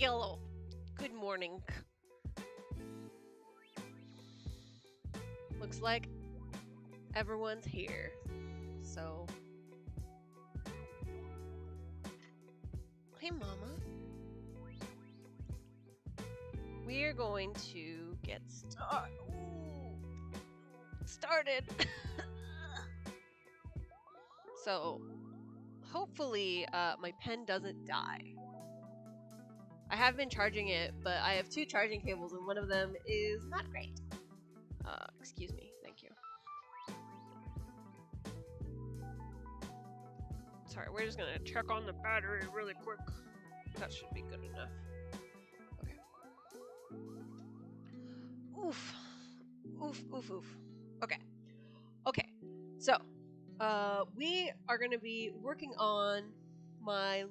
Yellow. Good morning. Looks like everyone's here. So, hey, Mama. We're going to get started. So, hopefully, my pen doesn't die. I have been charging it, but I have two charging cables, and one of them is not great. Excuse me. Thank you. Sorry, we're just gonna check on the battery really quick. That should be good enough. Okay. Oof. Oof, oof, oof. Okay. Okay. So, we are gonna be working on my...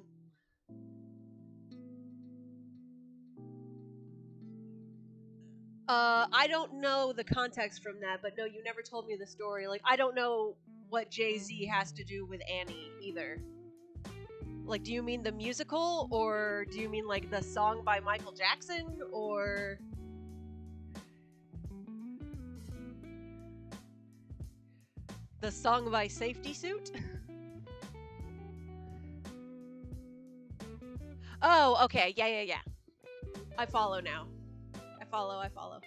I don't know the context from that, but no, you never told me the story. Like, I don't know what Jay-Z has to do with Annie, either. Like, do you mean the musical, or do you mean, like, the song by Michael Jackson, or... the song by Safety Suit? Oh, okay, yeah. I follow now. I follow.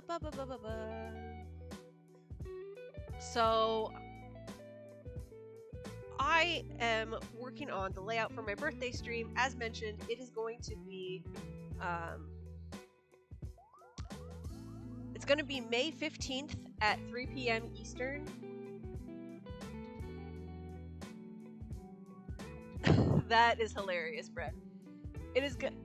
Ba ba ba ba ba. So, I am working on the layout for my birthday stream. As mentioned, it is going to be, it's going to be May 15th at 3 p.m. Eastern. That is hilarious, Brett. It is good.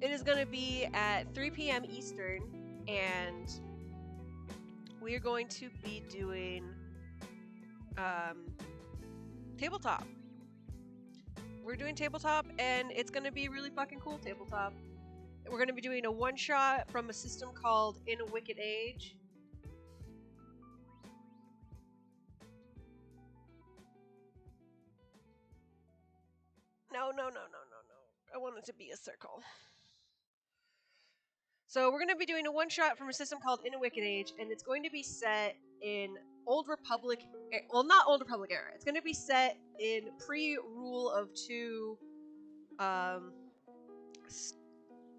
It is going to be at 3 p.m. Eastern, and we are going to be doing tabletop. We're doing tabletop, and it's going to be really fucking cool tabletop. We're going to be doing a one-shot from a system called In a Wicked Age. No. I want it to be a circle. So we're going to be doing a one-shot from a system called In a Wicked Age, and it's going to be set in Old Republic... Well, not Old Republic era. It's going to be set in pre-Rule of Two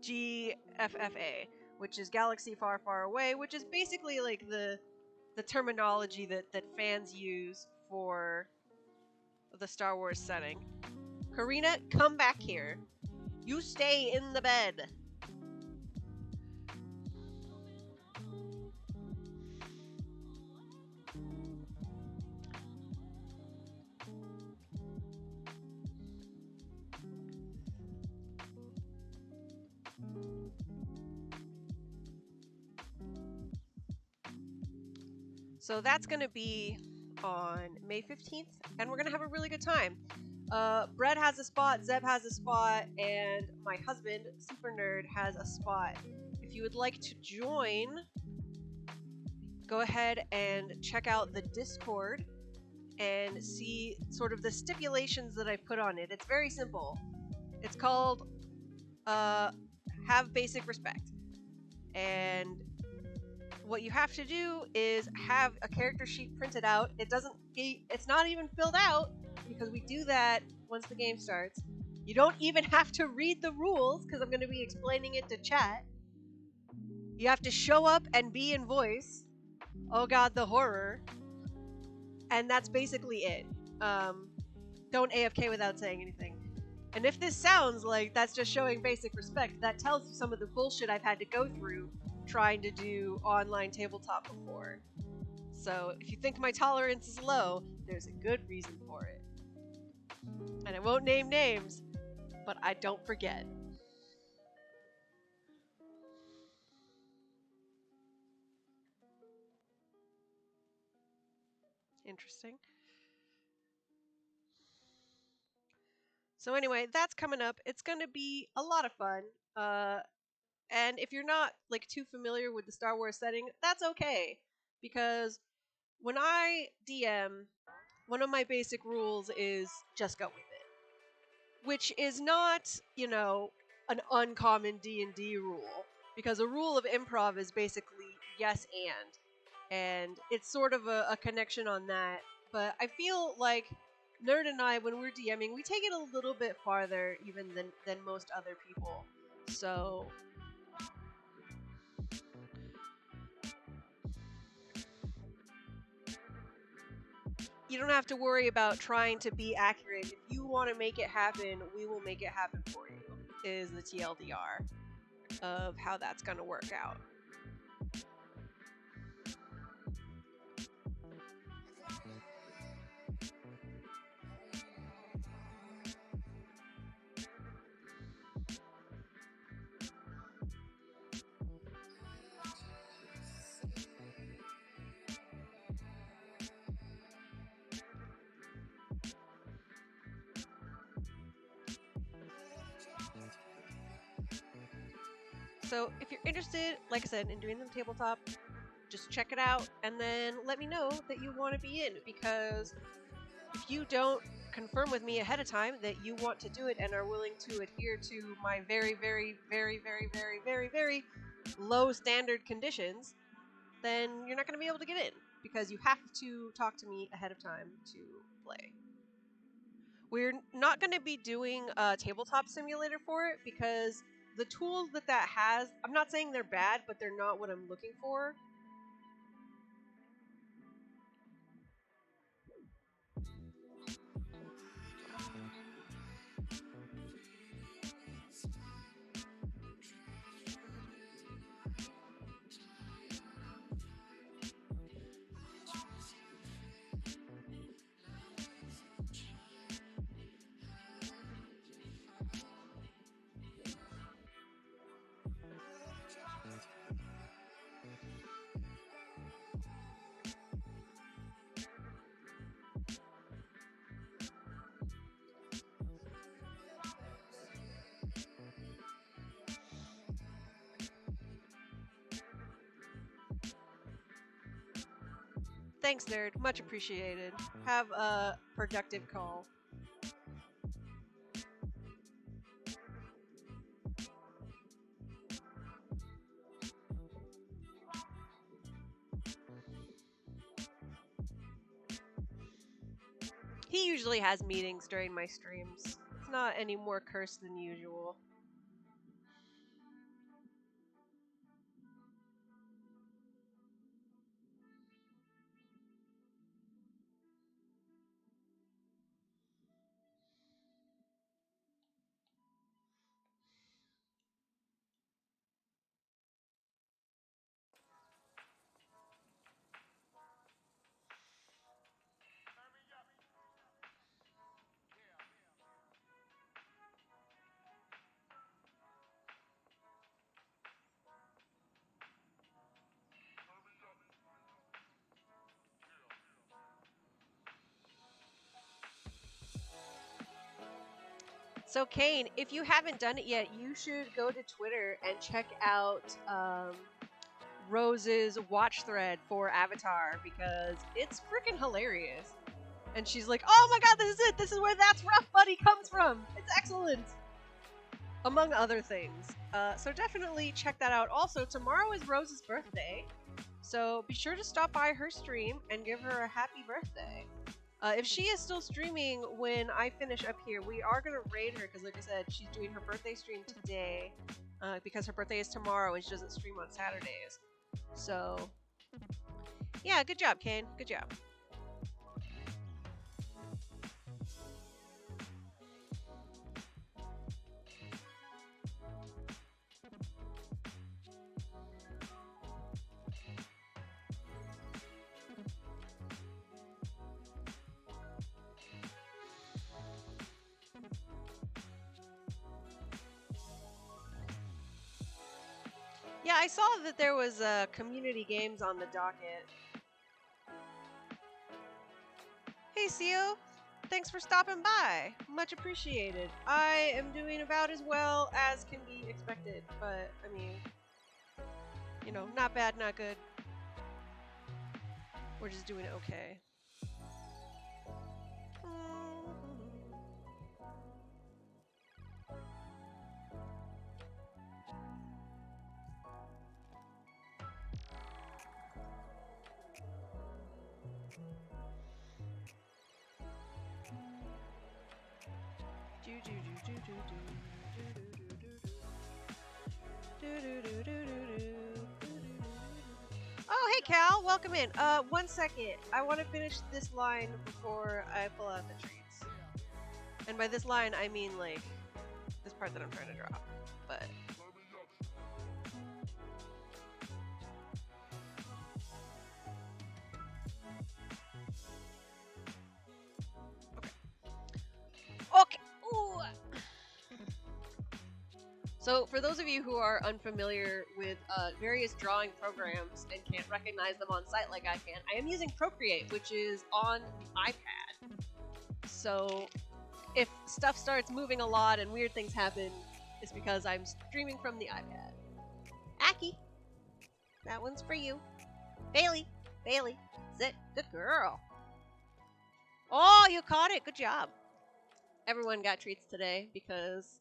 GFFA, which is Galaxy Far, Far Away, which is basically like the terminology that fans use for the Star Wars setting. Karina, come back here. You stay in the bed. So that's going to be on May 15th, and we're going to have a really good time. Brett has a spot, Zeb has a spot, and my husband, Super Nerd, has a spot. If you would like to join, go ahead and check out the Discord and see sort of the stipulations that I've put on it. It's very simple. It's called Have Basic Respect. And what you have to do is have a character sheet printed out. It's not even filled out, because we do that once the game starts. You don't even have to read the rules, because I'm going to be explaining it to chat. You have to show up and be in voice. Oh god, the horror. And that's basically it. Don't AFK without saying anything. And if this sounds like that's just showing basic respect, that tells you some of the bullshit I've had to go through trying to do online tabletop before. So if you think my tolerance is low, there's a good reason for it. And I won't name names, but I don't forget. Interesting. So anyway, that's coming up. It's going to be a lot of fun. And if you're not like too familiar with the Star Wars setting, that's okay, because when I DM, one of my basic rules is just go with it, which is not, you know, an uncommon D&D rule, because a rule of improv is basically yes and it's sort of a connection on that. But I feel like Nerd and I, when we're DMing, we take it a little bit farther even than most other people. So you don't have to worry about trying to be accurate. If you want to make it happen, we will make it happen for you, is the TLDR of how that's going to work out. So if you're interested, like I said, in doing the tabletop, just check it out and then let me know that you want to be in, because if you don't confirm with me ahead of time that you want to do it and are willing to adhere to my very, very, very, very, very, very, very low standard conditions, then you're not going to be able to get in, because you have to talk to me ahead of time to play. We're not going to be doing a tabletop simulator for it, because the tools that has, I'm not saying they're bad, but they're not what I'm looking for. Thanks, nerd. Much appreciated. Have a productive call. He usually has meetings during my streams. It's not any more cursed than usual. So, Kane, if you haven't done it yet, you should go to Twitter and check out Rose's watch thread for Avatar, because it's freaking hilarious. And she's like, oh my god, this is it! This is where That's Rough Buddy comes from! It's excellent! Among other things. So definitely check that out. Also, tomorrow is Rose's birthday, so be sure to stop by her stream and give her a happy birthday. If she is still streaming when I finish up here, we are going to raid her, because like I said, she's doing her birthday stream today, because her birthday is tomorrow and she doesn't stream on Saturdays. So, yeah, good job, Kane. Good job. Yeah, I saw that there was community games on the docket. Hey, Sio! Thanks for stopping by. Much appreciated. I am doing about as well as can be expected, but, I mean, you know, not bad, not good. We're just doing okay. Oh, hey Cal, welcome in. 1 second. I want to finish this line before I pull out the treats. And by this line, I mean like this part that I'm trying to draw. But okay. Ooh. So, for those of you who are unfamiliar with various drawing programs and can't recognize them on site like I can, I am using Procreate, which is on the iPad. So, if stuff starts moving a lot and weird things happen, it's because I'm streaming from the iPad. Aki, that one's for you. Bailey, sit. Good girl. Oh, you caught it. Good job. Everyone got treats today because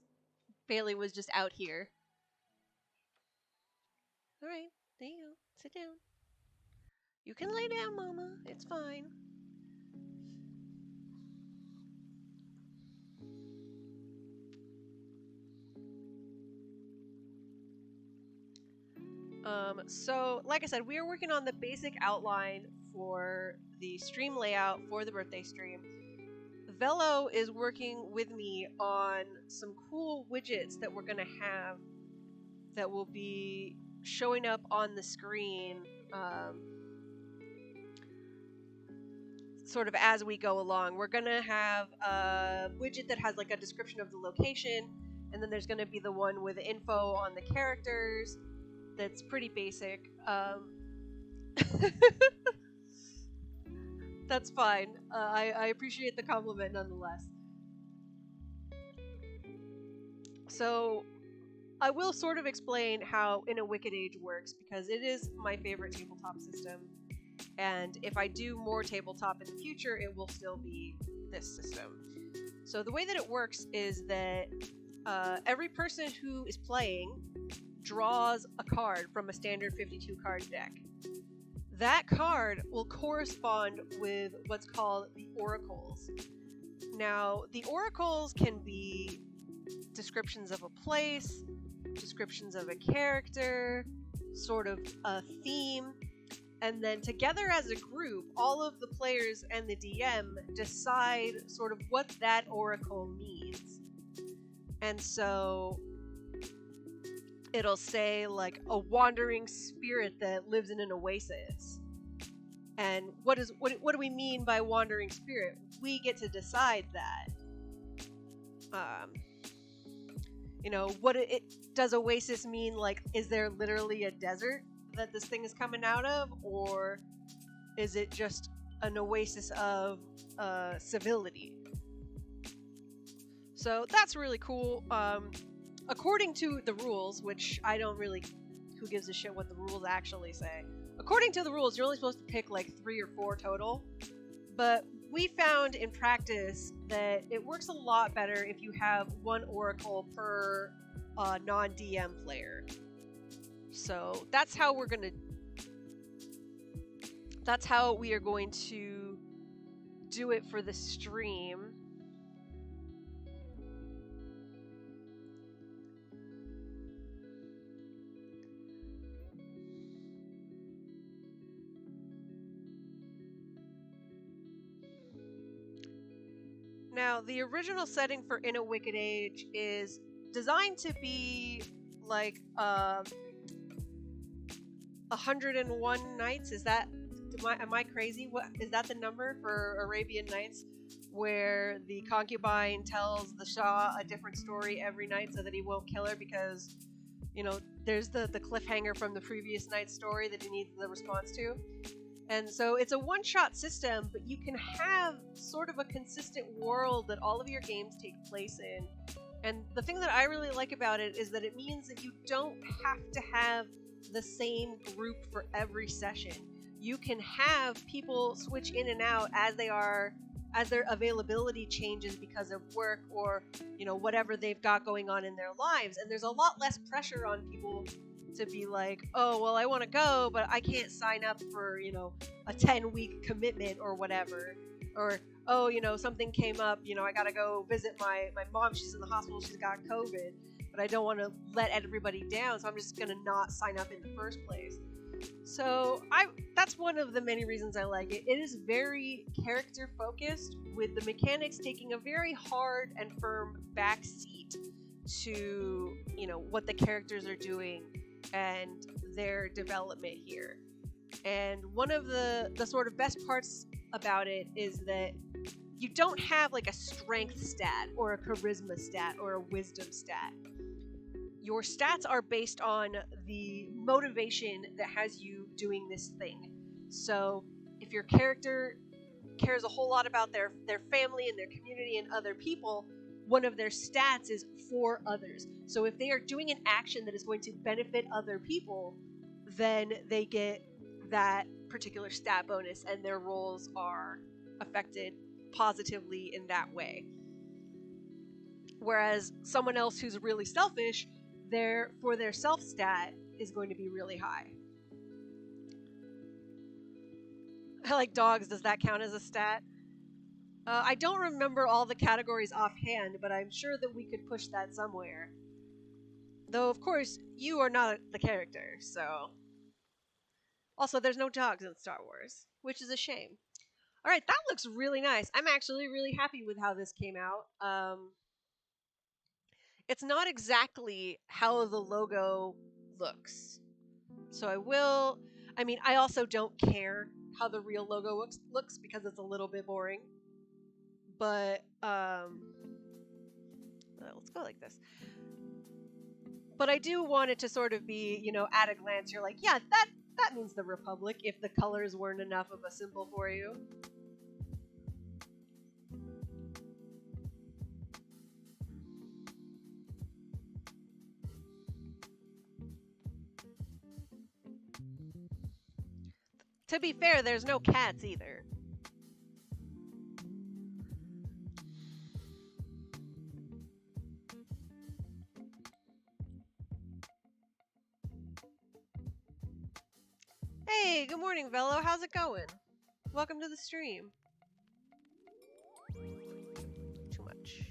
Bailey was just out here. Alright, there you go. Sit down. You can lay down, Mama. It's fine. So, like I said, we are working on the basic outline for the stream layout for the birthday stream. Velo is working with me on some cool widgets that we're going to have that will be showing up on the screen sort of as we go along. We're going to have a widget that has like a description of the location, and then there's going to be the one with info on the characters that's pretty basic. That's fine. I appreciate the compliment nonetheless. So, I will sort of explain how In a Wicked Age works, because it is my favorite tabletop system. And if I do more tabletop in the future, it will still be this system. So the way that it works is that every person who is playing draws a card from a standard 52 card deck. That card will correspond with what's called the oracles. Now, the oracles can be descriptions of a place, descriptions of a character, sort of a theme, and then together as a group, all of the players and the DM decide sort of what that oracle means. And so it'll say like a wandering spirit that lives in an oasis. And what do we mean by wandering spirit? We get to decide that. Does oasis mean like, is there literally a desert that this thing is coming out of, or is it just an oasis of civility? So that's really cool. According to the rules, which I don't really, who gives a shit what the rules actually say. According to the rules, you're only supposed to pick like 3 or 4 total, but we found in practice that it works a lot better if you have 1 oracle per non-DM player. So that's how we are going to do it for the stream. Now, the original setting for In a Wicked Age is designed to be like 101 nights. Am I crazy? What is that the number for Arabian Nights, where the concubine tells the Shah a different story every night so that he won't kill her because, there's the cliffhanger from the previous night's story that he needs the response to. And so it's a one-shot system, but you can have sort of a consistent world that all of your games take place in. And the thing that I really like about it is that it means that you don't have to have the same group for every session. You can have people switch in and out as their availability changes because of work or, whatever they've got going on in their lives. And there's a lot less pressure on people to be like, oh, well, I want to go, but I can't sign up for, a 10-week commitment or whatever. Or, oh, something came up, I gotta go visit my mom, she's in the hospital, she's got COVID, but I don't want to let everybody down, so I'm just gonna not sign up in the first place. So that's one of the many reasons I like it. It is very character focused, with the mechanics taking a very hard and firm backseat to what the characters are doing and their development here. And one of the sort of best parts about it is that you don't have like a strength stat or a charisma stat or a wisdom stat. Your stats are based on the motivation that has you doing this thing. So if your character cares a whole lot about their family and their community and other people, one of their stats is for others. So if they are doing an action that is going to benefit other people, then they get that particular stat bonus and their roles are affected positively in that way. Whereas someone else who's really selfish, for their self stat is going to be really high. I like dogs. Does that count as a stat? I don't remember all the categories offhand, but I'm sure that we could push that somewhere. Though, of course, you are not the character, so... Also, there's no dogs in Star Wars, which is a shame. Alright, that looks really nice. I'm actually really happy with how this came out. It's not exactly how the logo looks. So I also don't care how the real logo looks because it's a little bit boring. But, let's go like this. But I do want it to sort of be, at a glance, you're like, yeah, that means the Republic, if the colors weren't enough of a symbol for you. To be fair, there's no cats either. Hey, good morning, Velo. How's it going? Welcome to the stream. Too much.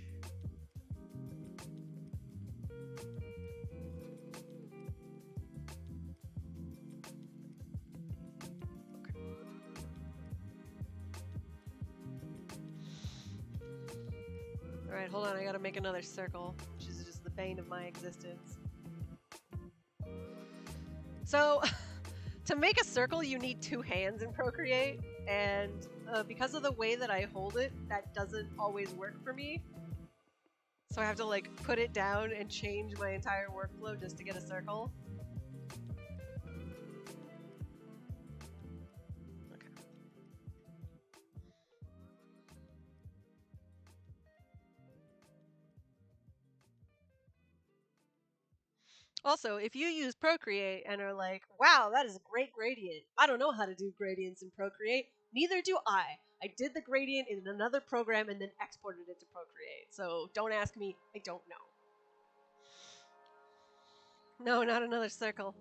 Okay. Alright, hold on. I gotta make another circle, which is just the bane of my existence. So... To make a circle, you need 2 hands in Procreate, and because of the way that I hold it, that doesn't always work for me. So I have to put it down and change my entire workflow just to get a circle. Okay. Also, if you use Procreate and are like, wow, that is a great gradient. I don't know how to do gradients in Procreate. Neither do I. I did the gradient in another program and then exported it to Procreate. So don't ask me. I don't know. No, not another circle.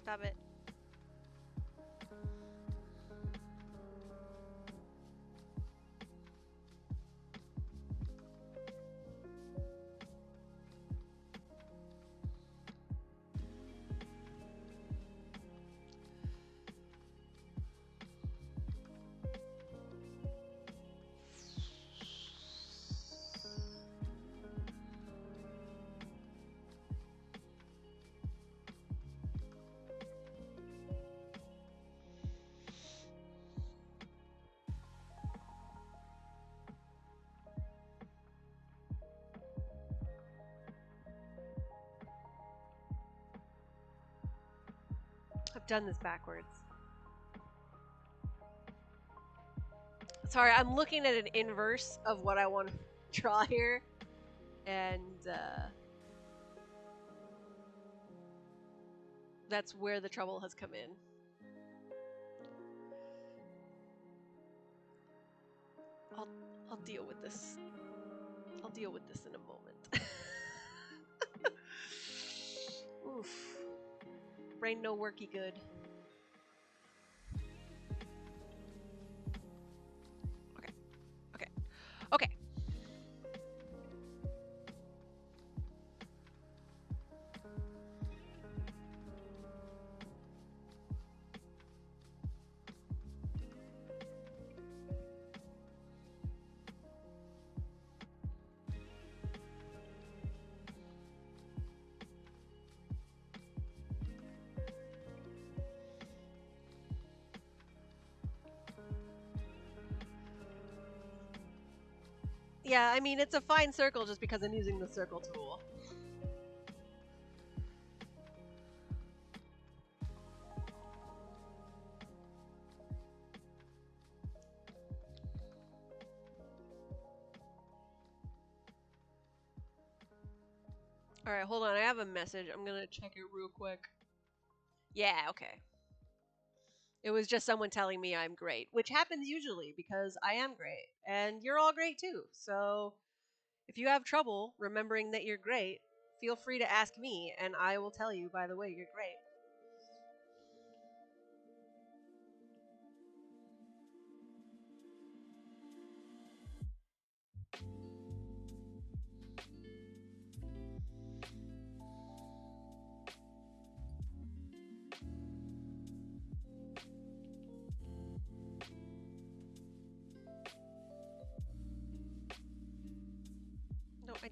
Stop it. I've done this backwards. Sorry, I'm looking at an inverse of what I want to draw here, and that's where the trouble has come in. I'll deal with this. I'll deal with this in a moment. Oof. Brain no worky good. Okay. Okay. Okay. Yeah, I mean, it's a fine circle just because I'm using the circle tool. Alright, hold on. I have a message. I'm gonna check it real quick. Yeah, okay. It was just someone telling me I'm great, which happens usually because I am great. And you're all great too. So if you have trouble remembering that you're great, feel free to ask me, and I will tell you, by the way, you're great.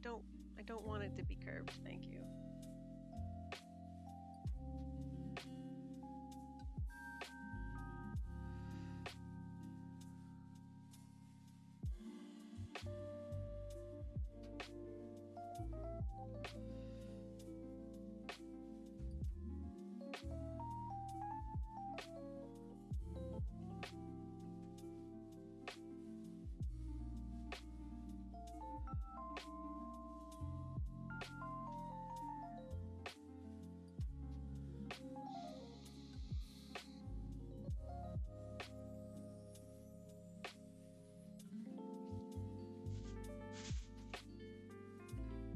No, I don't want it to be curved, thank you.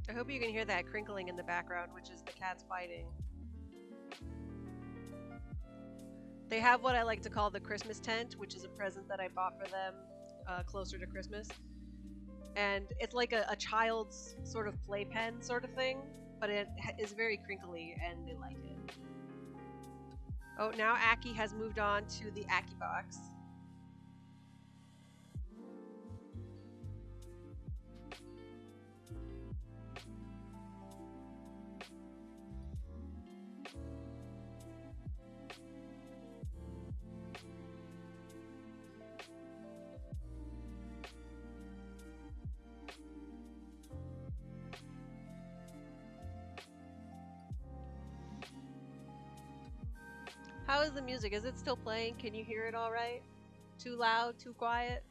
I hope you can hear that crinkling in the background, which is the cats fighting. They have what I like to call the Christmas tent, which is a present that I bought for them closer to Christmas. And it's like a child's sort of playpen sort of thing, but it is very crinkly and they like it. Oh, now Aki has moved on to the Aki box. How is the music? Is it still playing? Can you hear it all right? Too loud? Too quiet?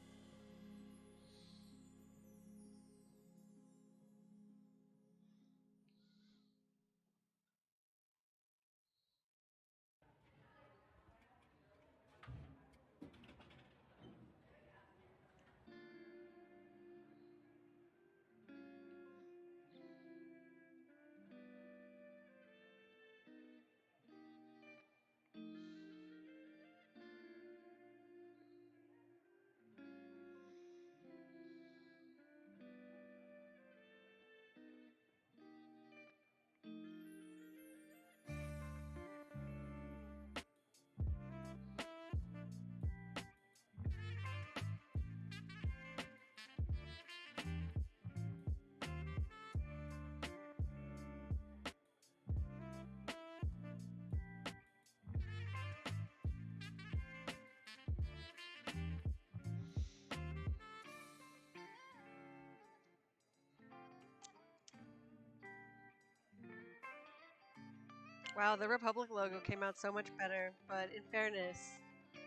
Wow, the Republic logo came out so much better, but in fairness,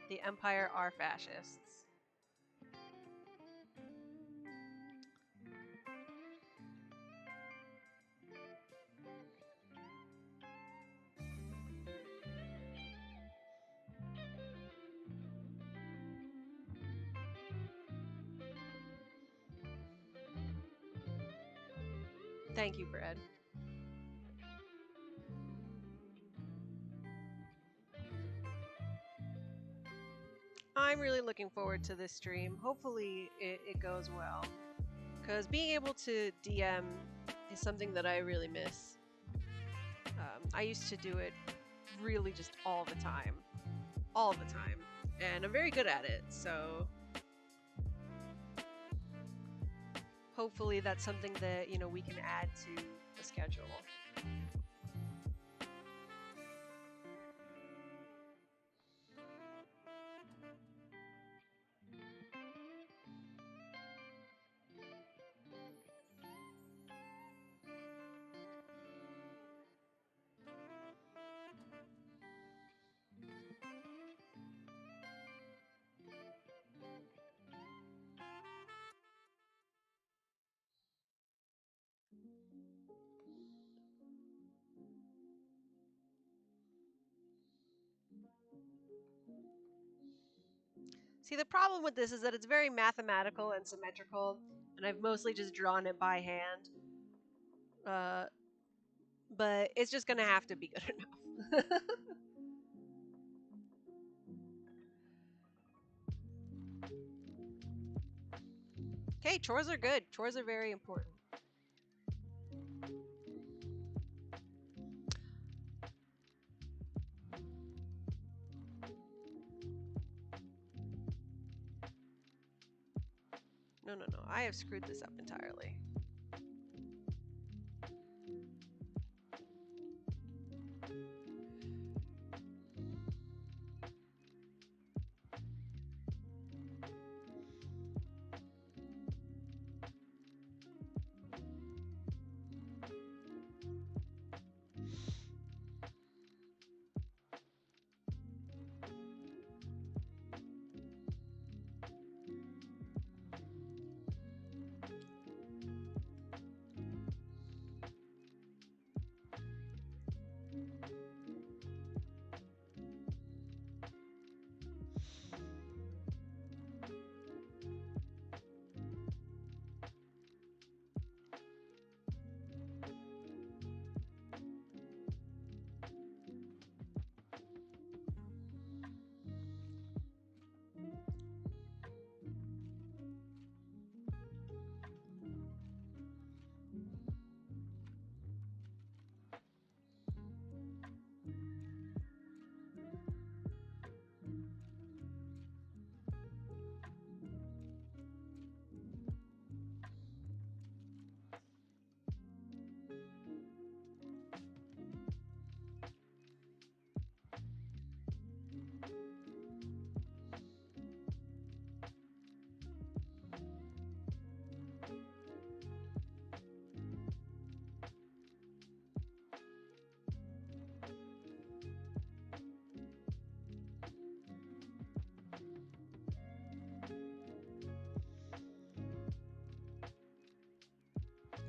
the Empire are fascists. Thank you, Brad. I'm really looking forward to this stream. Hopefully it goes well. Because being able to DM is something that I really miss. I used to do it really just all the time. All the time. And I'm very good at it, so hopefully that's something that, you know, we can add to the schedule. See, the problem with this is that it's very mathematical and symmetrical, and I've mostly just drawn it by hand. But it's just gonna have to be good enough. Okay, chores are good. Chores are very important. No, I have screwed this up entirely.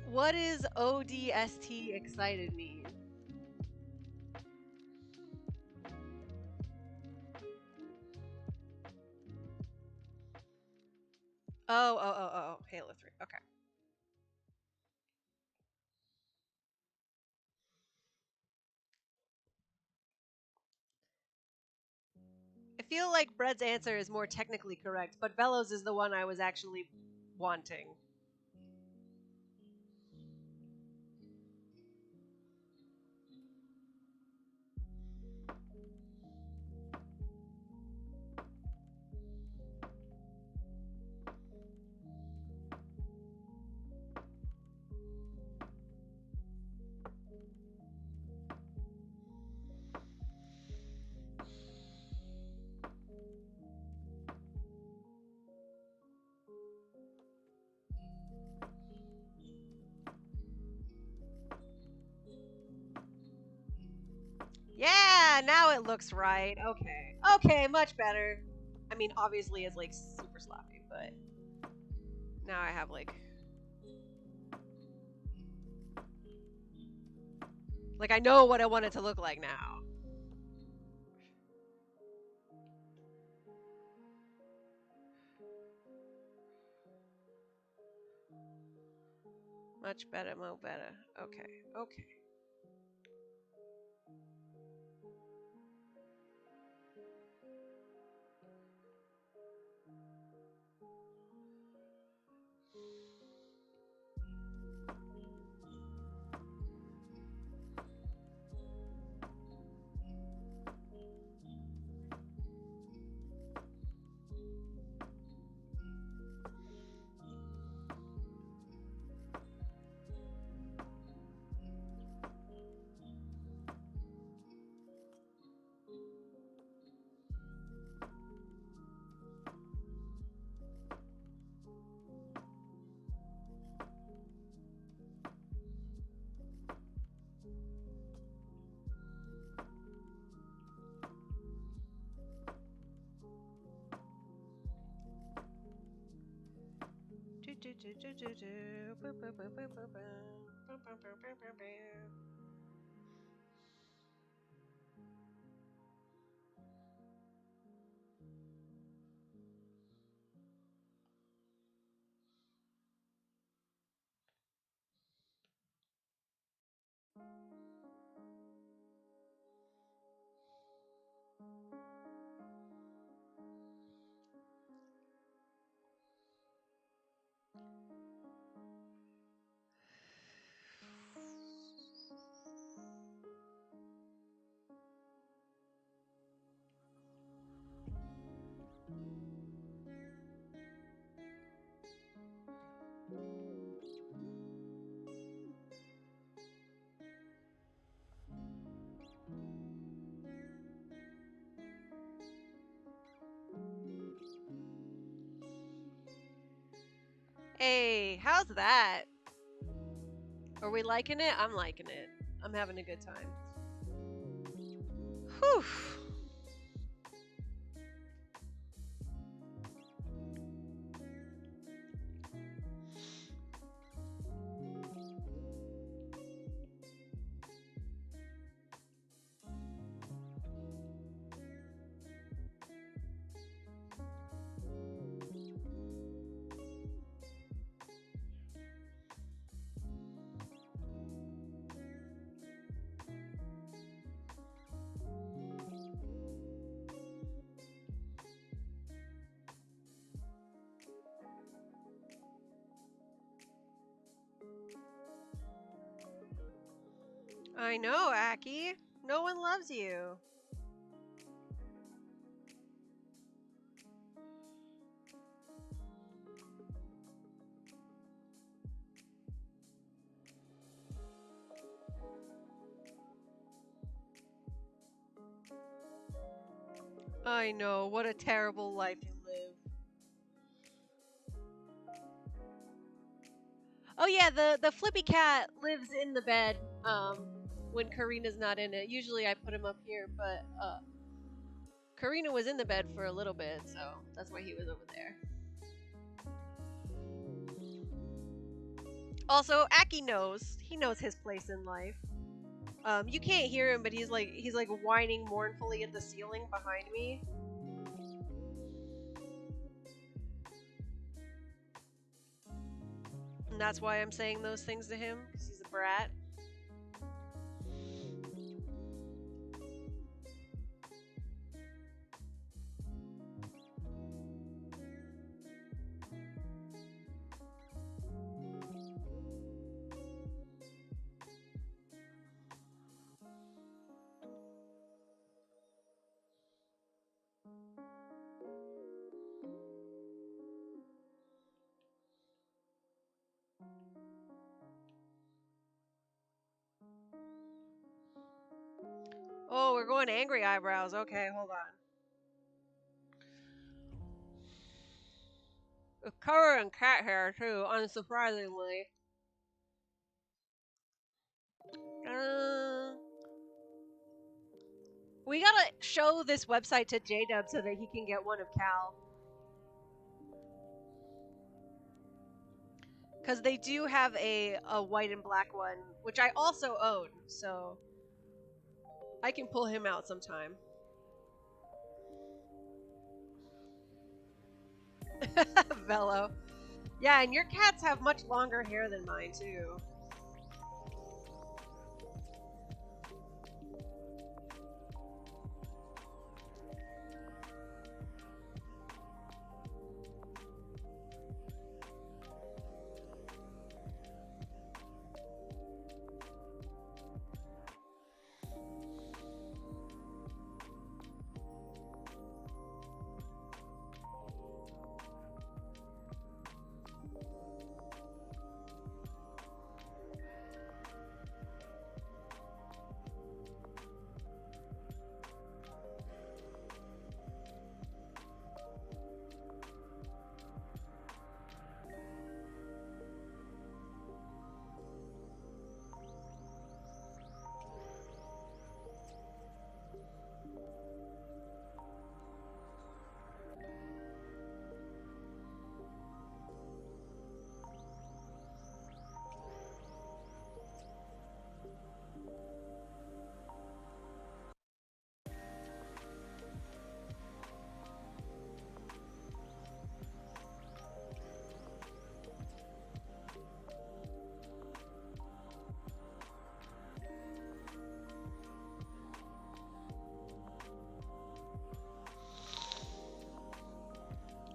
What is ODST excited mean? Oh, Halo 3. Okay. I feel like Bread's answer is more technically correct, but Velos is the one I was actually wanting. Yeah, now it looks right. Okay. Okay, much better. I mean, obviously it's like super sloppy, but now I have like I know what I want it to look like now. Much better, mo better. Okay, okay. Hey, how's that? Are we liking it? I'm liking it. I'm having a good time. Whew. I know, Aki. No one loves you. I know, what a terrible life you live. Oh yeah, the flippy cat lives in the bed when Karina's not in it. Usually I put him up here, but Karina was in the bed for a little bit, so that's why he was over there. Also, Aki knows. He knows his place in life. You can't hear him, but he's like whining mournfully at the ceiling behind me. And that's why I'm saying those things to him, because he's a brat. Oh, we're going angry eyebrows. Okay, hold on. It's covered in cat hair, too, unsurprisingly. We gotta show this website to J-Dub so that he can get one of Cal. Because they do have a white and black one, which I also own, so I can pull him out sometime. Velo. Yeah, and your cats have much longer hair than mine, too.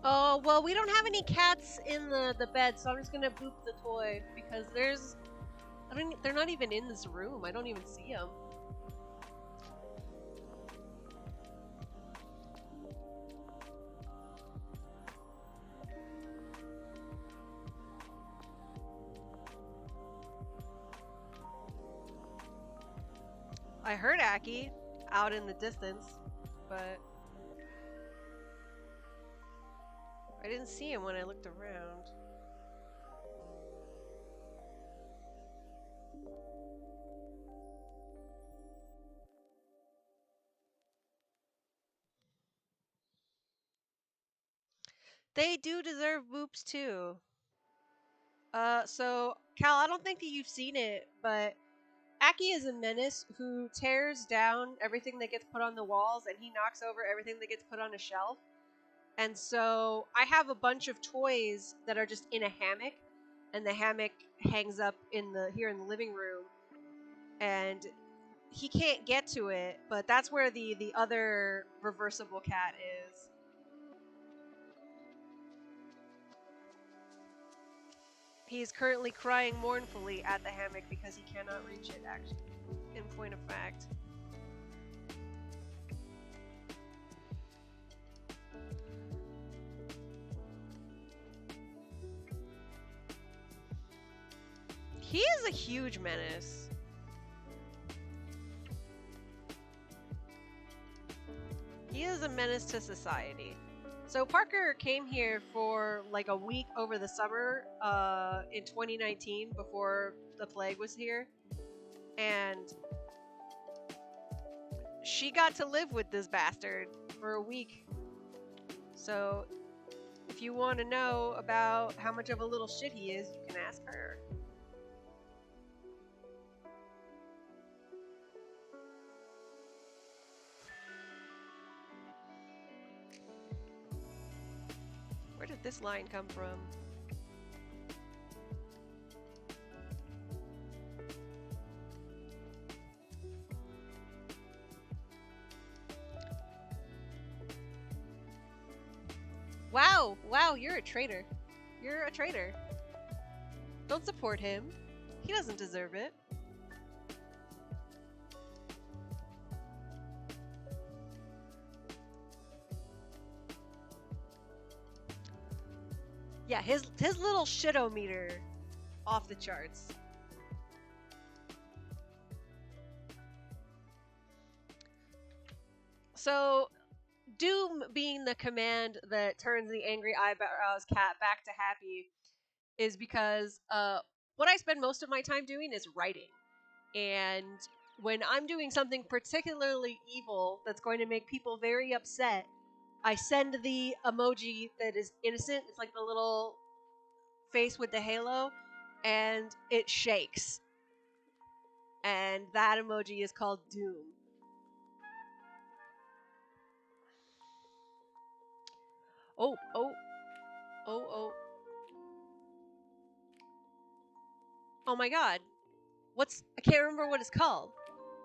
Oh, well, we don't have any cats in the bed, so I'm just gonna boop the toy because they're not even in this room. I don't even see them. I heard Aki out in the distance, but I didn't see him when I looked around. They do deserve boops too. So Cal, I don't think that you've seen it, but Aki is a menace who tears down everything that gets put on the walls, and he knocks over everything that gets put on a shelf. And so I have a bunch of toys that are just in a hammock, and the hammock hangs up here in the living room, and he can't get to it, but that's where the other reversible cat is. He is currently crying mournfully at the hammock because he cannot reach it, actually, in point of fact. He is a huge menace. He is a menace to society. So Parker came here for like a week over the summer in 2019 before the plague was here. And she got to live with this bastard for a week. So if you want to know about how much of a little shit he is, you can ask her. Where did this line come from? Wow, you're a traitor. You're a traitor. Don't support him. He doesn't deserve it. Yeah, his little shit-o-meter off the charts. So, Doom being the command that turns the angry eyebrows cat back to happy is because what I spend most of my time doing is writing. And when I'm doing something particularly evil that's going to make people very upset, I send the emoji that is innocent. It's like the little face with the halo, and it shakes. And that emoji is called Doom. Oh. Oh my god. I can't remember what it's called.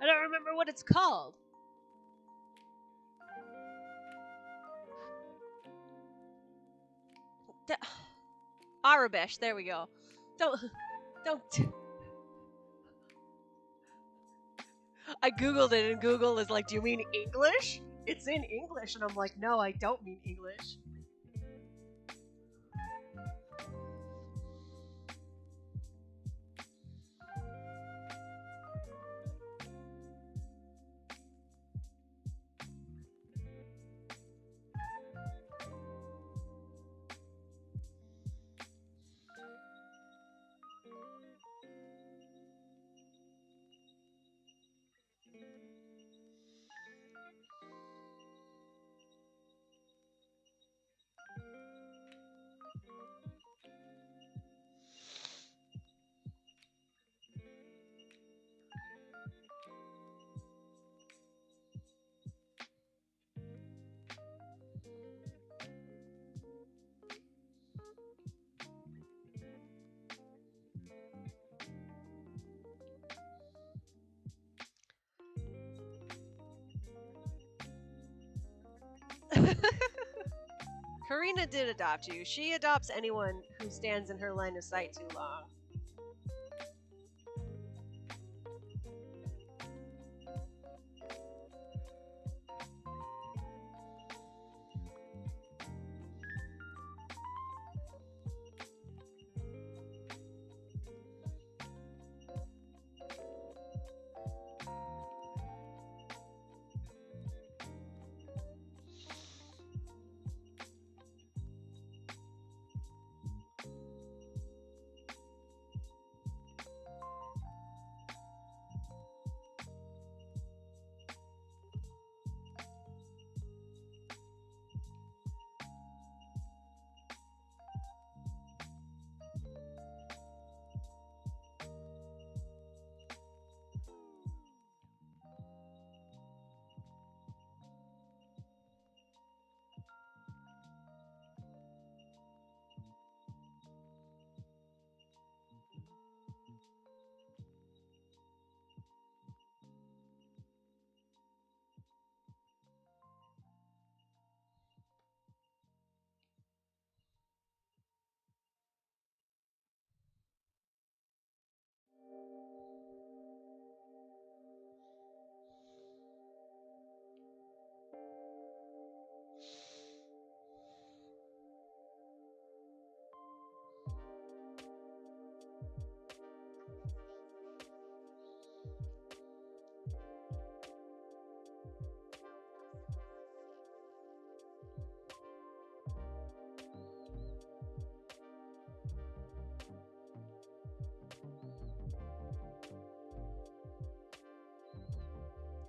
I don't remember what it's called. Arabesh, there we go. Don't. I googled it and Google is like, do you mean English? It's in English. And I'm like, no, I don't mean English. Karina did adopt you. She adopts anyone who stands in her line of sight too long.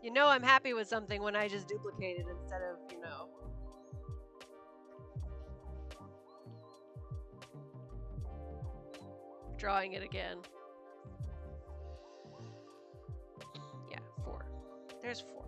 You know I'm happy with something when I just duplicate it instead of, drawing it again. Yeah, 4. There's 4.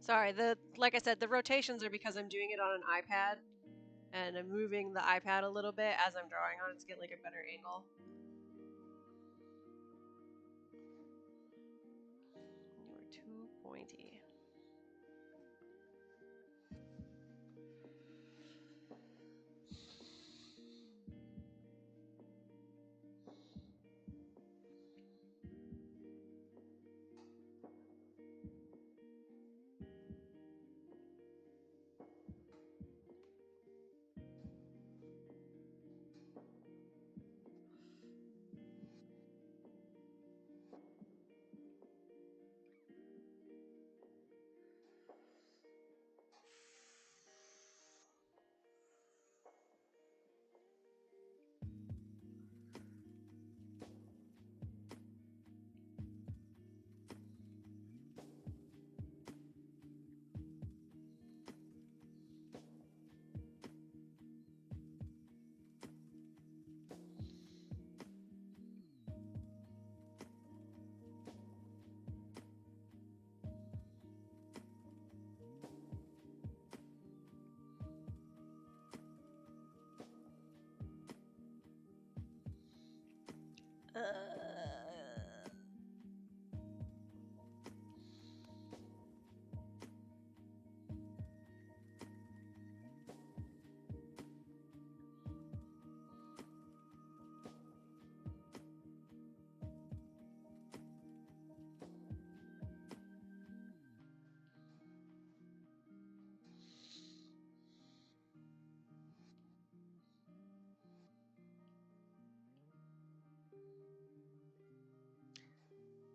Sorry, like I said, the rotations are because I'm doing it on an iPad, and I'm moving the iPad a little bit as I'm drawing on it to get like a better angle. You are too pointy.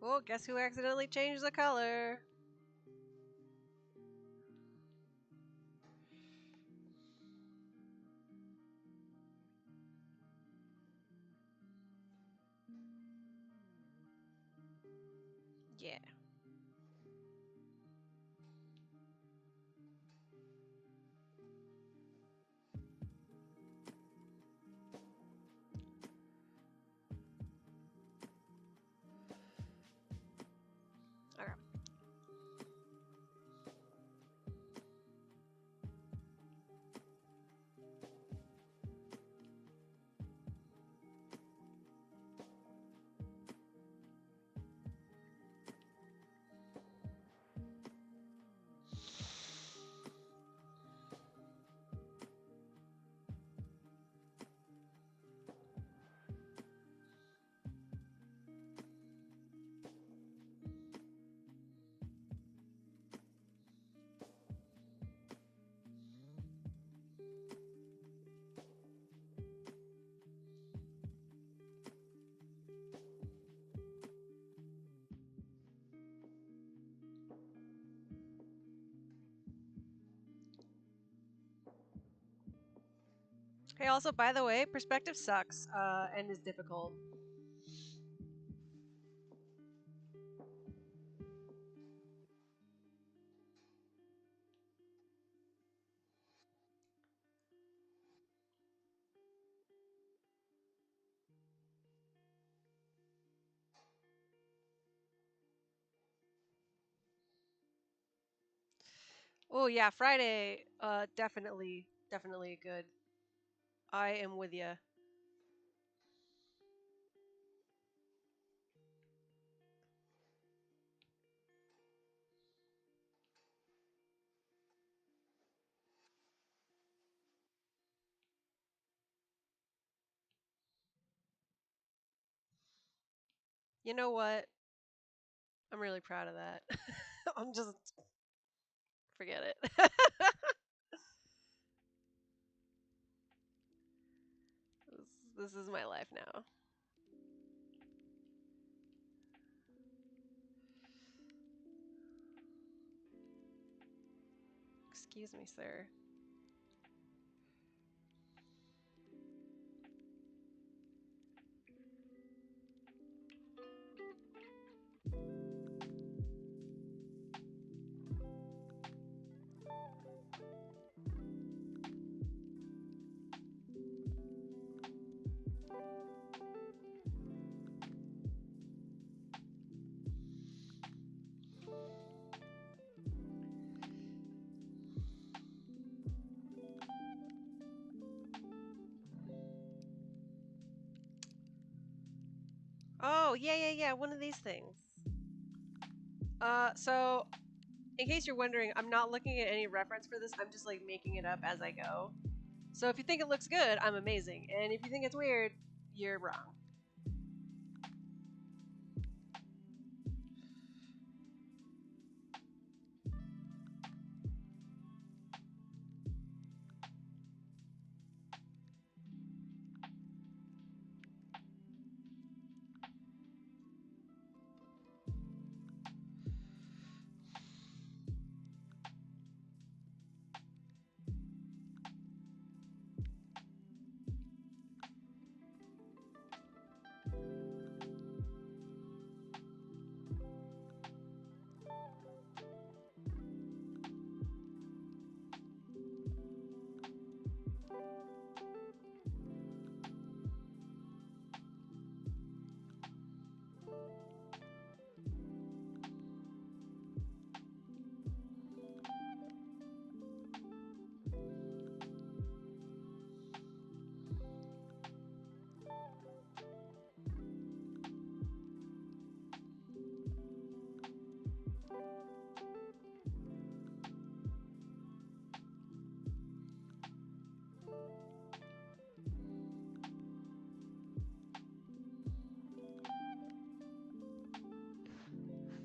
Oh, guess who accidentally changed the color? Yeah. Okay. Hey, also, by the way, perspective sucks and is difficult. Oh yeah, Friday, definitely good. I am with you. You know what? I'm really proud of that. I'm just forget it. this is my life now. Excuse me, sir. Oh, yeah, one of these things. So, in case you're wondering, I'm not looking at any reference for this, I'm just, like, making it up as I go. So if you think it looks good, I'm amazing. And if you think it's weird, you're wrong.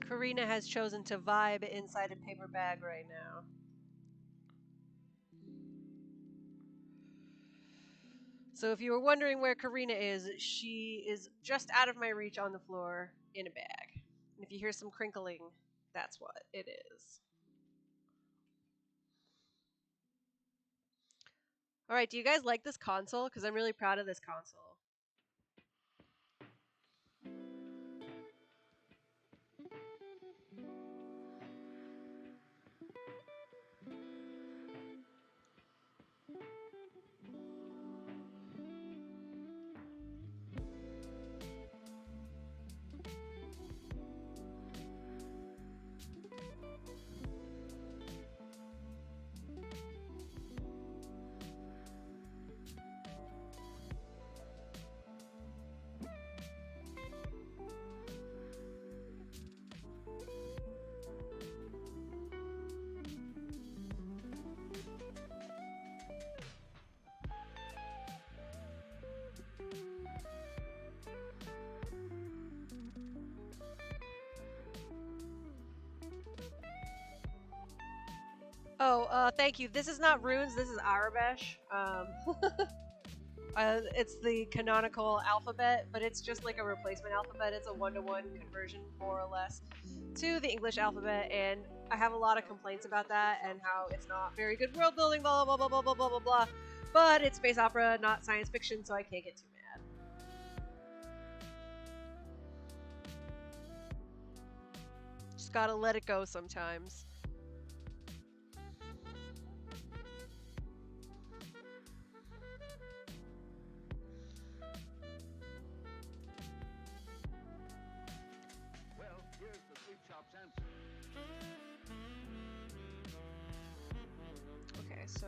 Karina has chosen to vibe inside a paper bag right now. So if you were wondering where Karina is, she is just out of my reach on the floor in a bag. And if you hear some crinkling, that's what it is. Alright, do you guys like this console? Because I'm really proud of this console. Oh, thank you. This is not runes, this is Arabesh. It's the canonical alphabet, but it's just like a replacement alphabet. It's a one-to-one conversion, more or less, to the English alphabet, and I have a lot of complaints about that and how it's not very good world building, blah, blah, blah, blah, blah, blah, blah, blah. But it's space opera, not science fiction, so I can't get too mad. Just gotta let it go sometimes. Well, here's the sweet shop's answer. Okay, so...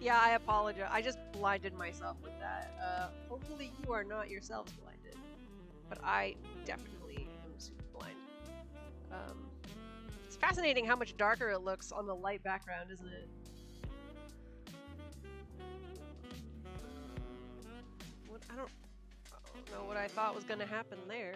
Yeah, I apologize. I just blinded myself with that. Hopefully you are not yourselves blinded. But I definitely am super blind. It's fascinating how much darker it looks on the light background, isn't it? I don't know what I thought was gonna happen there.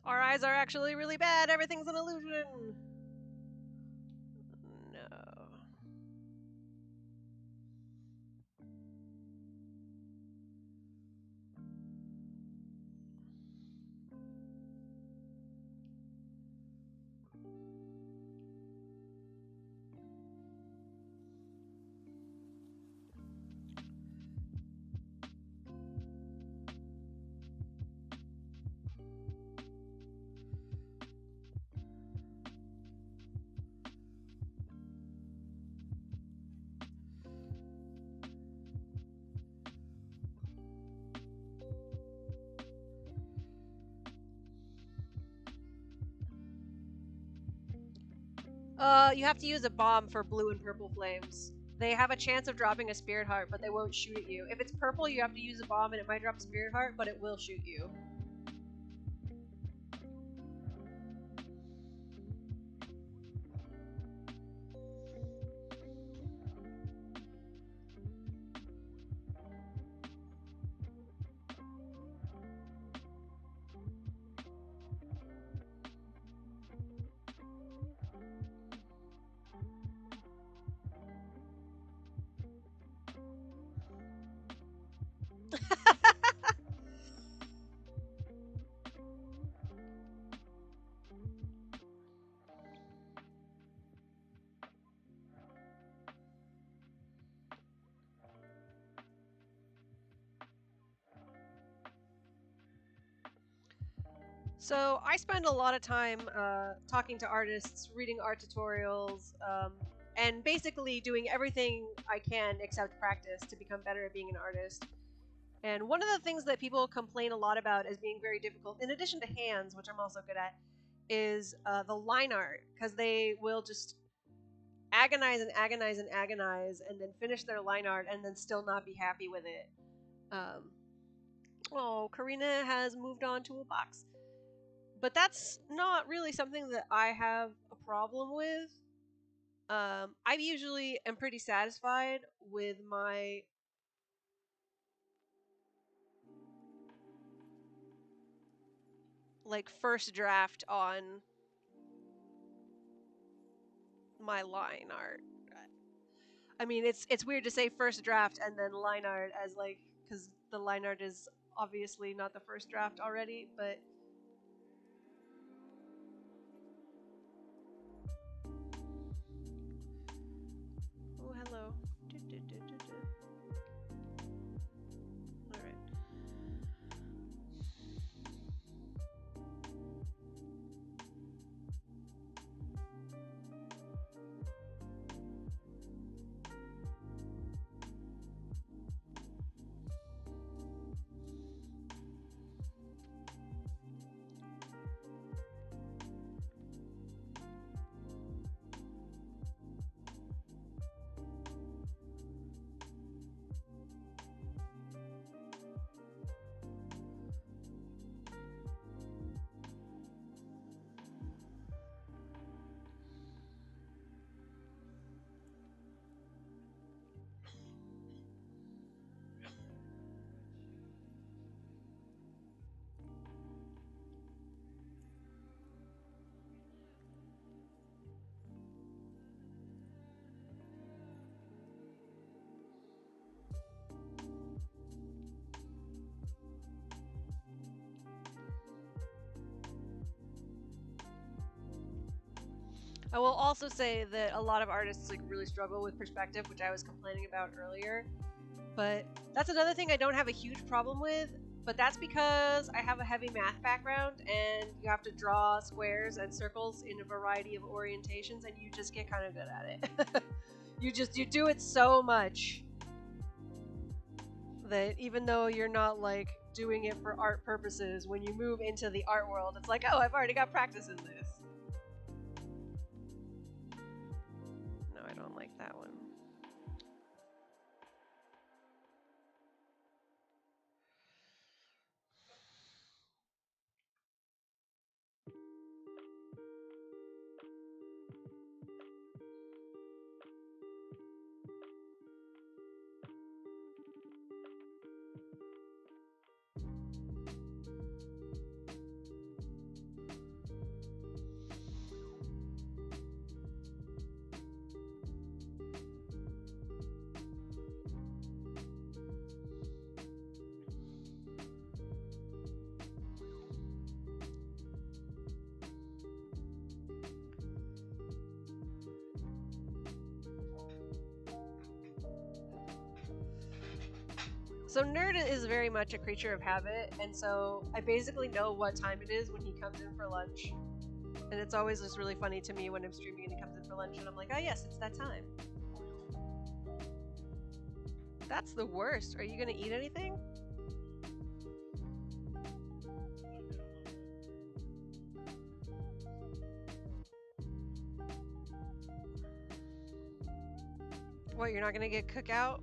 Our eyes are actually really bad. Everything's an illusion. No. You have to use a bomb for blue and purple flames. They have a chance of dropping a spirit heart, but they won't shoot at you. If it's purple, you have to use a bomb and it might drop a spirit heart, but it will shoot you. So I spend a lot of time talking to artists, reading art tutorials, and basically doing everything I can except practice to become better at being an artist. And one of the things that people complain a lot about as being very difficult, in addition to hands, which I'm also good at, is the line art, because they will just agonize and agonize and agonize and then finish their line art and then still not be happy with it. Oh, Karina has moved on to a box. But that's not really something that I have a problem with. I usually am pretty satisfied with my first draft on my line art. I mean, it's weird to say first draft and then line art as because the line art is obviously not the first draft already, but oh, hello. All right. I will also say that a lot of artists really struggle with perspective, which I was complaining about earlier. But that's another thing I don't have a huge problem with, but that's because I have a heavy math background and you have to draw squares and circles in a variety of orientations and you just get kind of good at it. you do it so much that even though you're not doing it for art purposes, when you move into the art world, it's like, oh, I've already got practice in this. No, I don't like that one. So Nerd is very much a creature of habit, and so I basically know what time it is when he comes in for lunch. And it's always just really funny to me when I'm streaming and he comes in for lunch and I'm like, oh yes, it's that time. That's the worst. Are you gonna eat anything? What, you're not gonna get Cookout?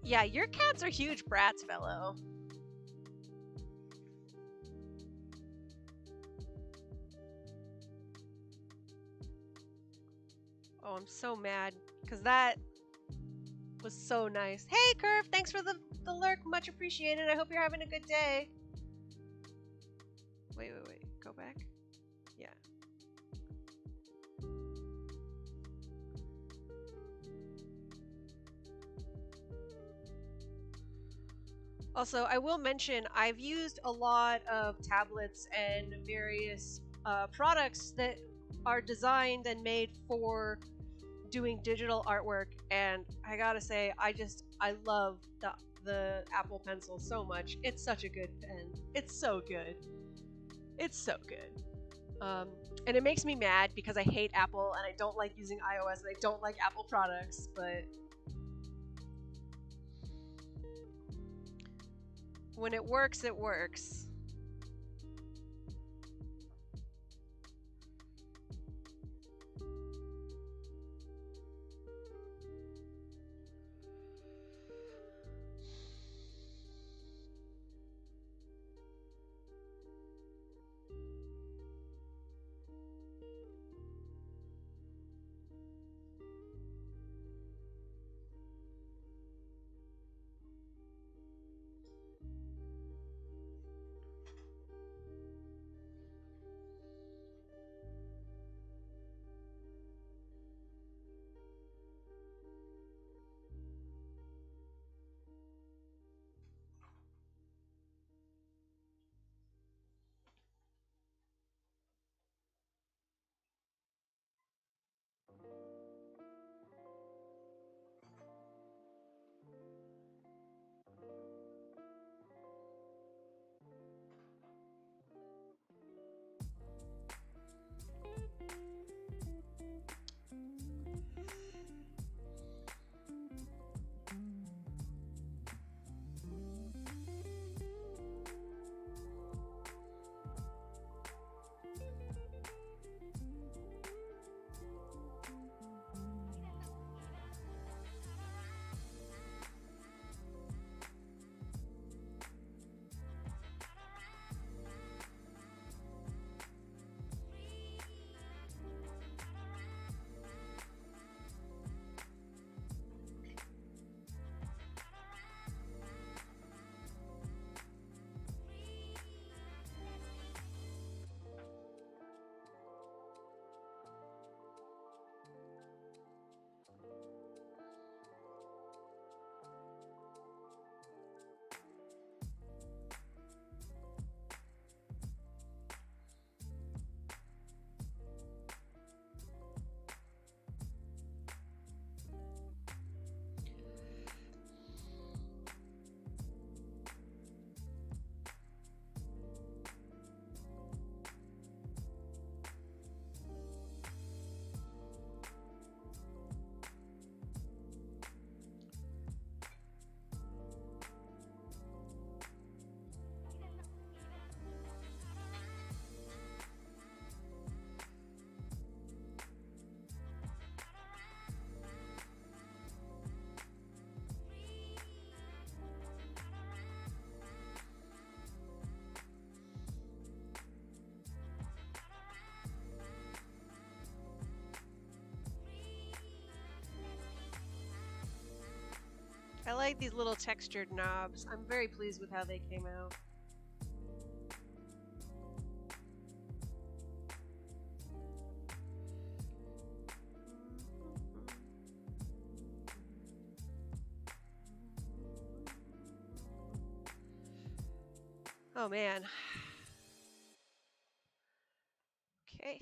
Yeah, your cats are huge brats, fellow. Oh, I'm so mad because that was so nice. Hey, Curve, thanks for the lurk. Much appreciated. I hope you're having a good day. Wait. Go back. Yeah. Also, I will mention I've used a lot of tablets and various products that are designed and made for doing digital artwork, and I gotta say, I love the Apple Pencil so much. It's such a good pen. It's so good. It's so good. And it makes me mad because I hate Apple and I don't like using iOS and I don't like Apple products, but when it works, it works. I like these little textured knobs. I'm very pleased with how they came out. Oh man. Okay.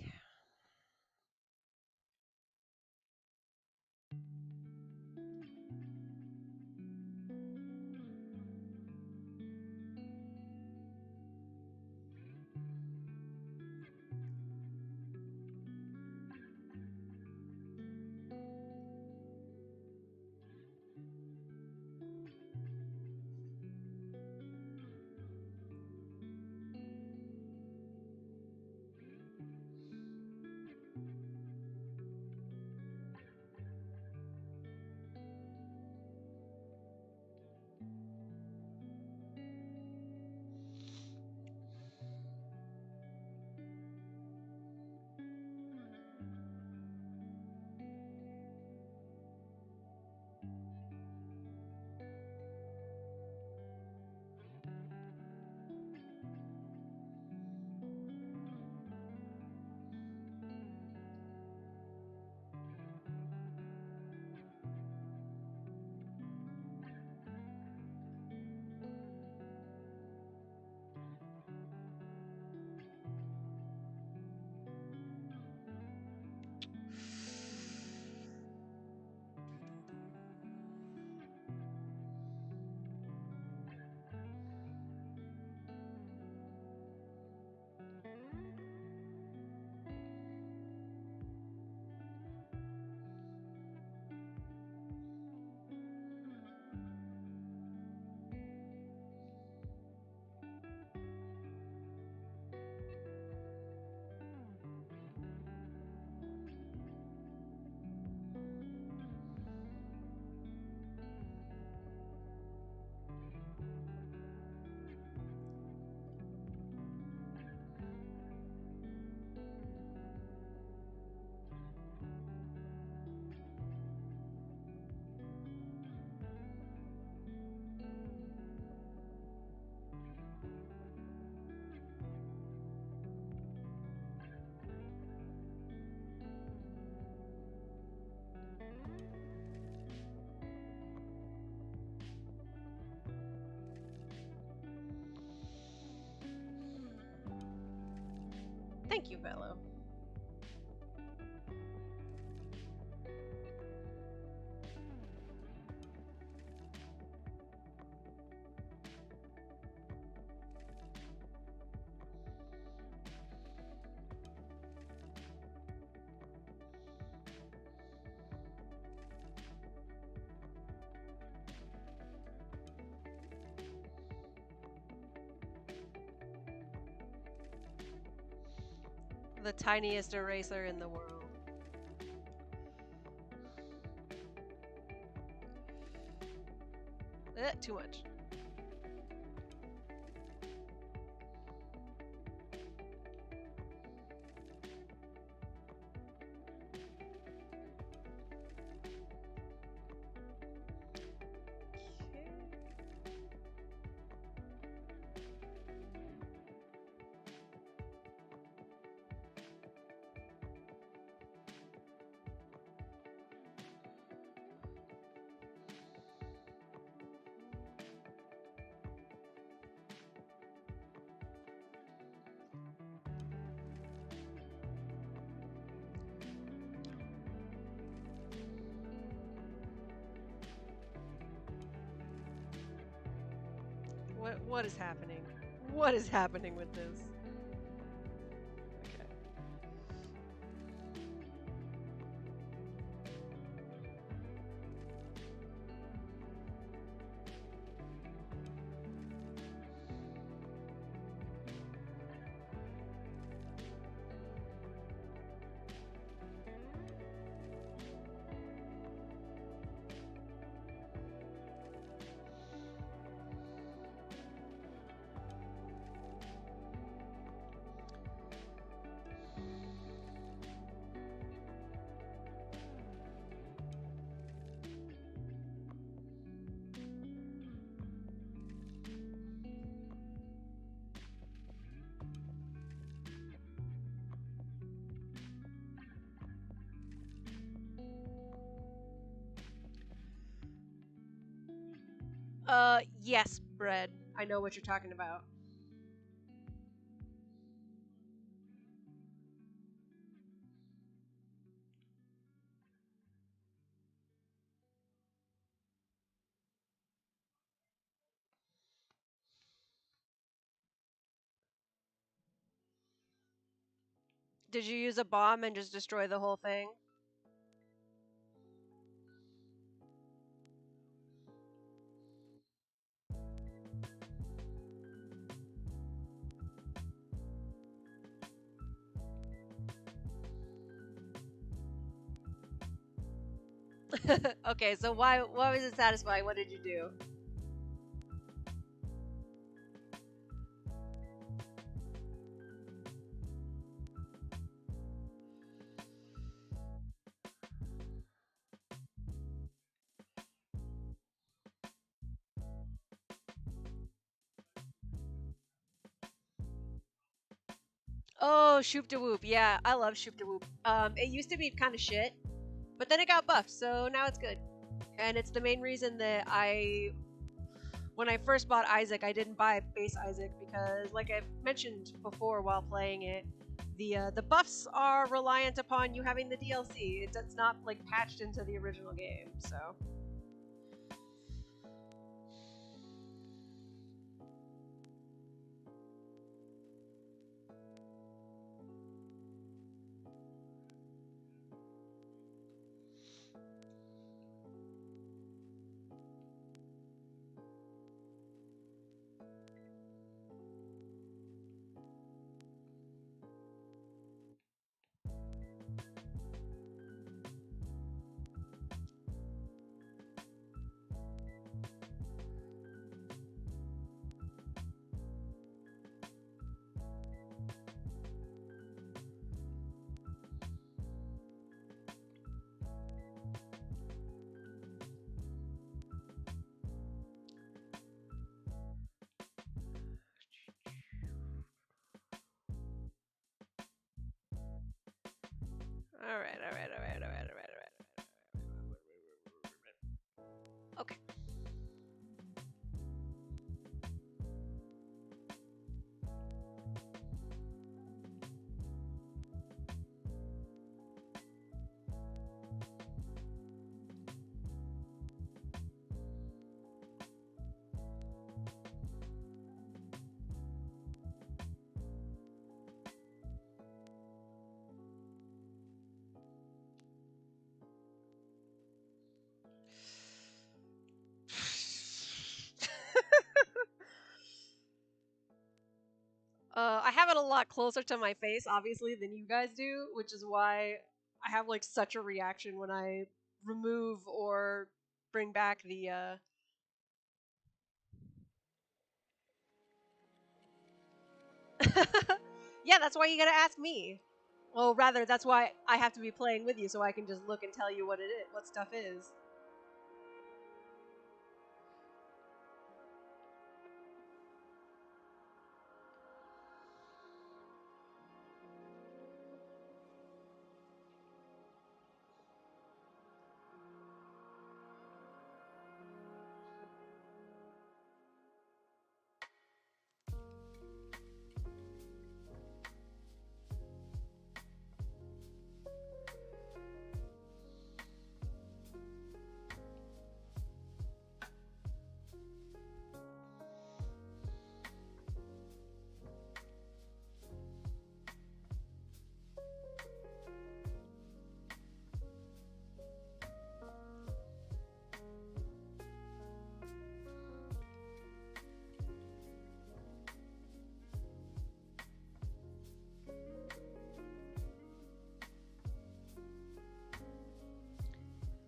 Thank you, Bello. The tiniest eraser in the world. Too much. What is happening? What is happening with this? Okay. Yes, bread. I know what you're talking about. Did you use a bomb and just destroy the whole thing? Okay, so why was it satisfying? What did you do? Oh, Shoop de Whoop. Yeah, I love Shoop de Whoop. It used to be kind of shit, but then it got buffed, so now it's good. And it's the main reason that when I first bought Isaac, I didn't buy base Isaac because, like I've mentioned before while playing it, the buffs are reliant upon you having the DLC. It's not like patched into the original game, so. All right, all right, all right, all right, all right, all right. Okay. closer to my face, obviously, than you guys do, which is why I have like such a reaction when I remove or bring back the Yeah, that's why you gotta ask me. Well, rather, that's why I have to be playing with you so I can just look and tell you what it is, what stuff is.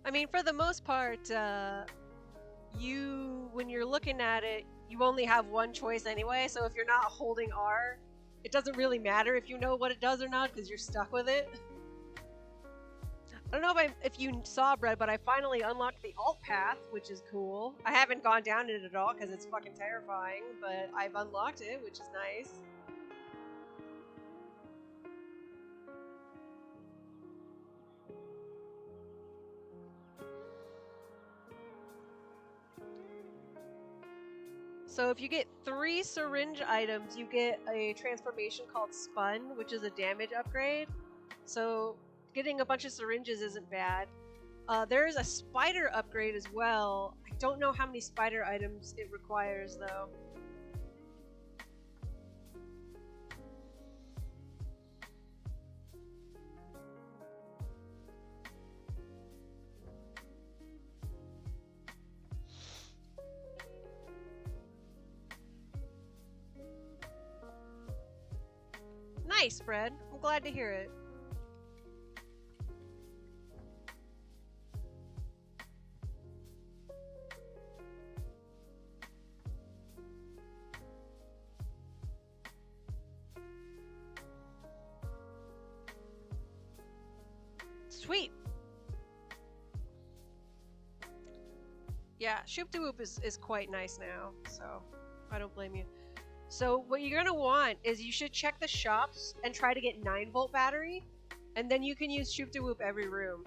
I mean, for the most part, when you're looking at it, you only have one choice anyway, so if you're not holding R, it doesn't really matter if you know what it does or not, because you're stuck with it. I don't know if you saw, Brett, but I finally unlocked the alt path, which is cool. I haven't gone down it at all, because it's fucking terrifying, but I've unlocked it, which is nice. So if you get 3 syringe items, you get a transformation called Spun, which is a damage upgrade. So getting a bunch of syringes isn't bad. There is a spider upgrade as well. I don't know how many spider items it requires, though. Nice, Fred. I'm glad to hear it. Sweet. Yeah, Shoop de Whoop is quite nice now, so I don't blame you. So what you're gonna want is you should check the shops and try to get 9-volt battery, and then you can use Shoop de Whoop every room.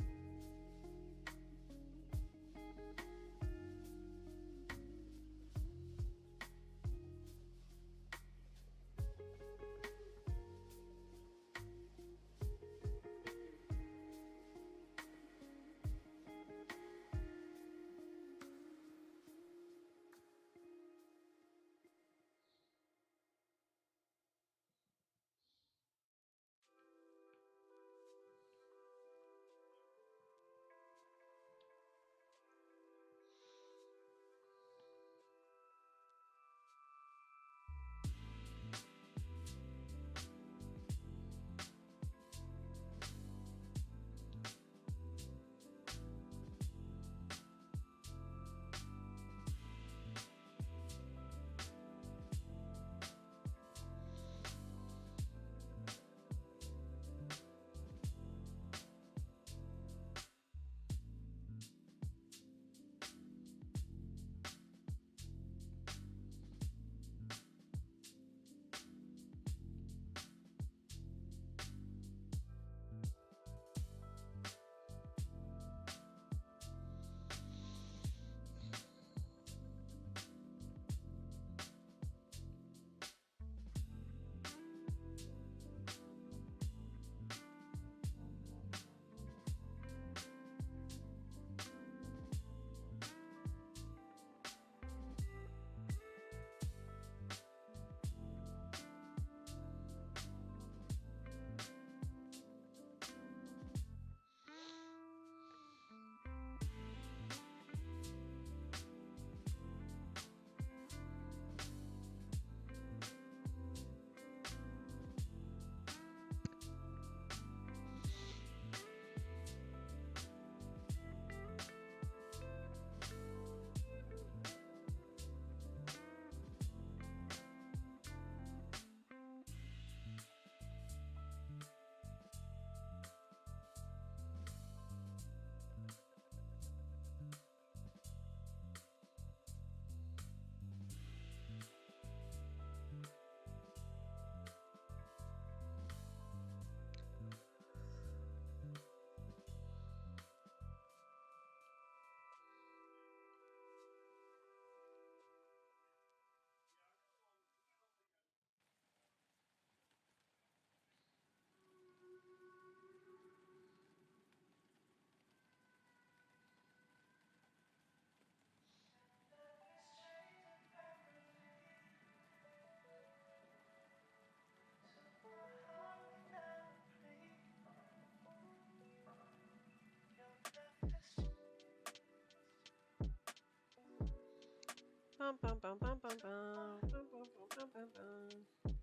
Bum, bum, bum, bum, bum, bum, bum, bum, bum, bum, bum.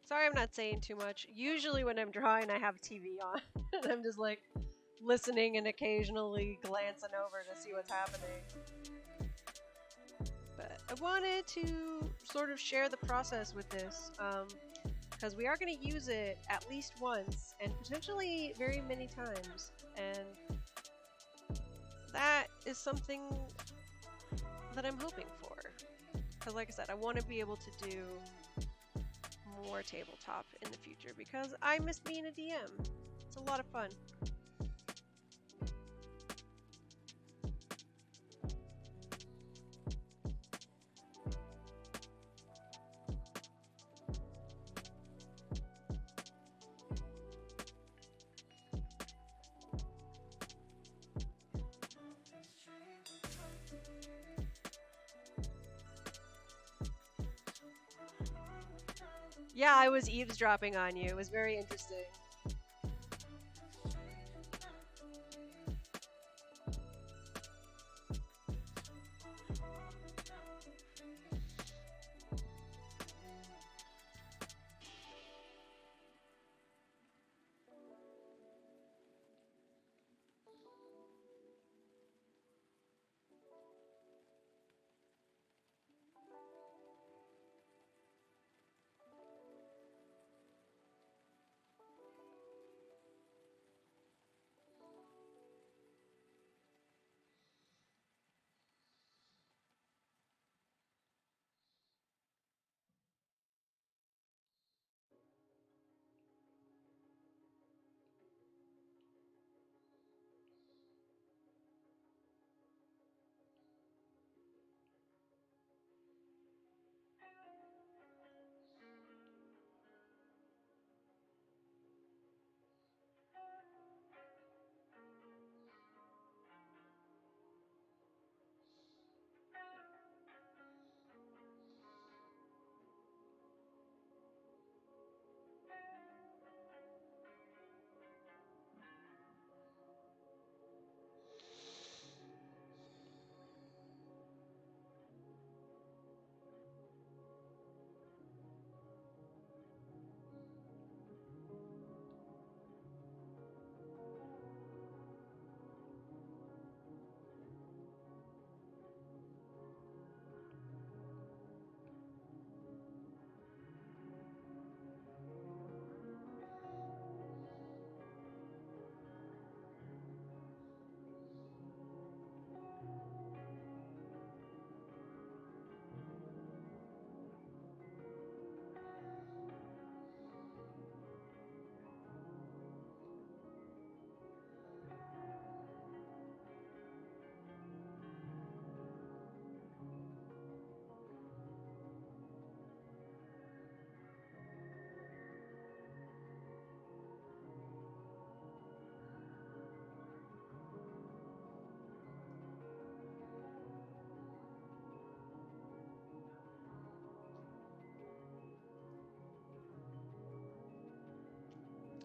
Sorry I'm not saying too much. Usually when I'm drawing I have TV on and I'm just like listening and occasionally glancing over to see what's happening. But I wanted to sort of share the process with this because we are going to use it at least once and potentially very many times, and that is something that I'm hoping for. Because like I said, I want to be able to do more tabletop in the future because I miss being a DM. It's a lot of fun. Yeah, I was eavesdropping on you. It was very interesting.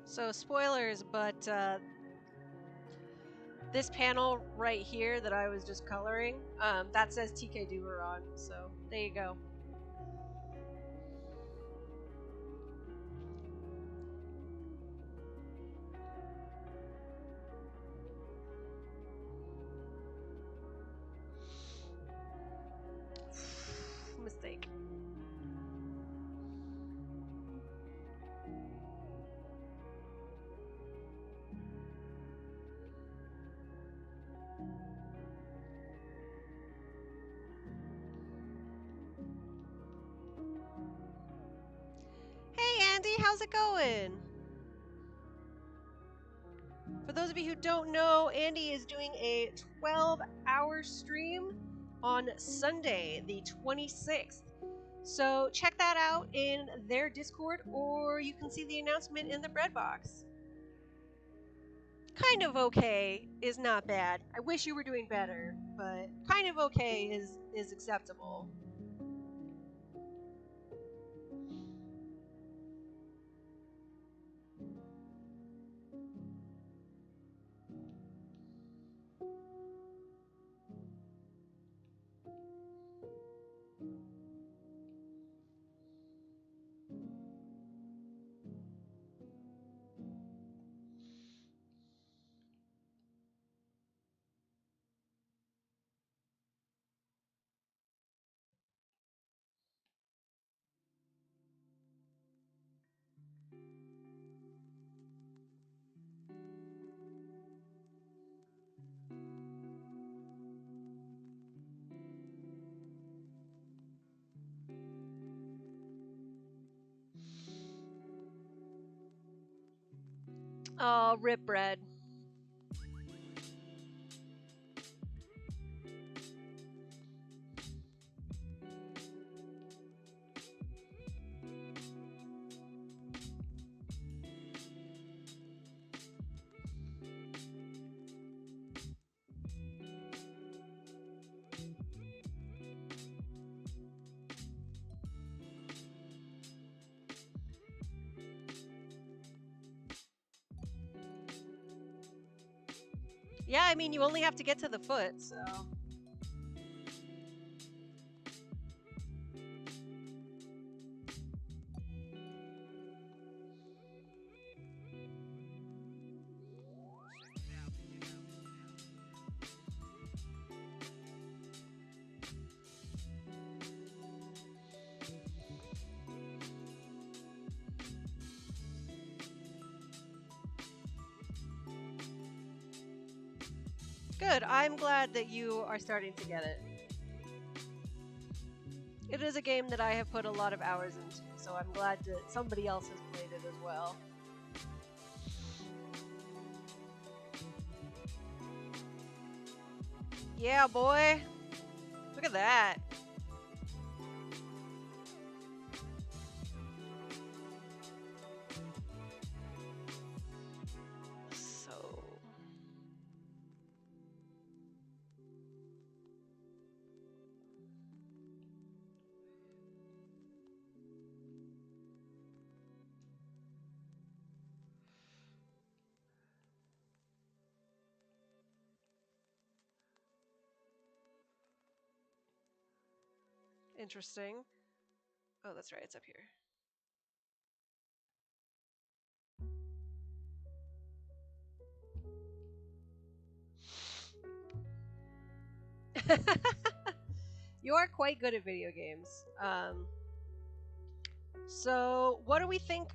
So spoilers, but this panel right here that I was just coloring, that says TK Duberon, so there you go. Mistake. Hey Andy, how's it going? For those of you who don't know, Andy is doing a 12-hour stream on Sunday, the 26th. So check that out in their Discord, or you can see the announcement in the bread box. Kind of okay is not bad. I wish you were doing better, but kind of okay is acceptable. Oh, rip bread. Yeah, I mean, you only have to get to the foot, so. Good. I'm glad that you are starting to get it. It is a game that I have put a lot of hours into, so I'm glad that somebody else has played it as well. Yeah, boy. Look at that. So... interesting. Oh, that's right. It's up here. You are quite good at video games. So what do we think?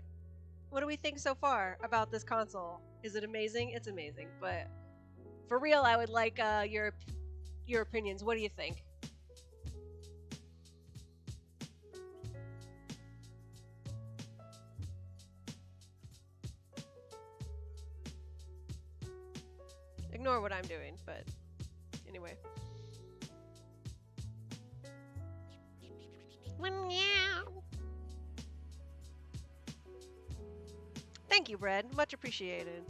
What do we think so far about this console? Is it amazing? It's amazing, but for real, I would like your opinions. What do you think? Ignore what I'm doing, but anyway. Thank you, Bread. Much appreciated.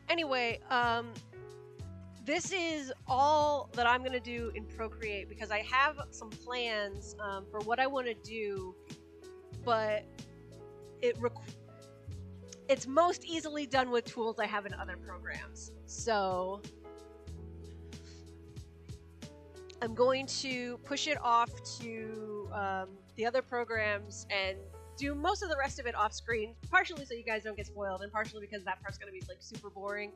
Anyway, this is all that I'm gonna do in Procreate because I have some plans for what I want to do, but it's most easily done with tools I have in other programs. So I'm going to push it off to the other programs and do most of the rest of it off screen, partially so you guys don't get spoiled, and partially because that part's going to be like super boring.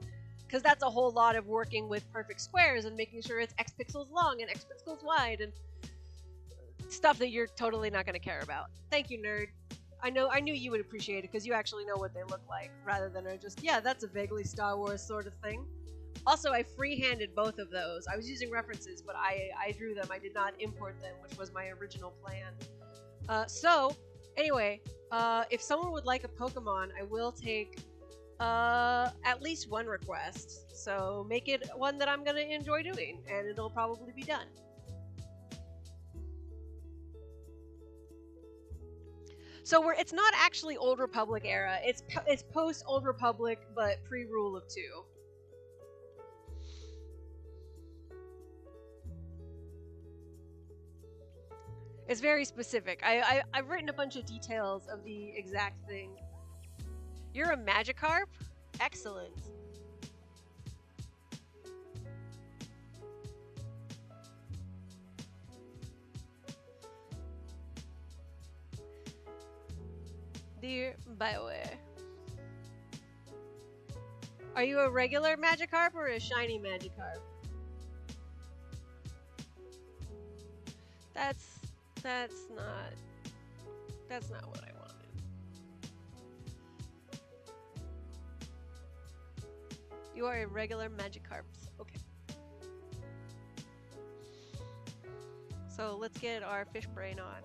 Because that's a whole lot of working with perfect squares and making sure it's X pixels long and X pixels wide and stuff that you're totally not going to care about. Thank you, nerd. I knew you would appreciate it because you actually know what they look like, rather than just, yeah, that's a vaguely Star Wars sort of thing. Also, I free-handed both of those. I was using references, but I drew them. I did not import them, which was my original plan. So, anyway, if someone would like a Pokemon, I will take at least one request. So make it one that I'm going to enjoy doing, and it'll probably be done. So it's not actually Old Republic era. It's post Old Republic, but pre-Rule of Two. It's very specific. I've written a bunch of details of the exact thing. You're a Magikarp? Excellent. Dear Bioware. Are you a regular Magikarp or a shiny Magikarp? That's not what I wanted. You are a regular Magikarp. Okay. So let's get our fish brain on.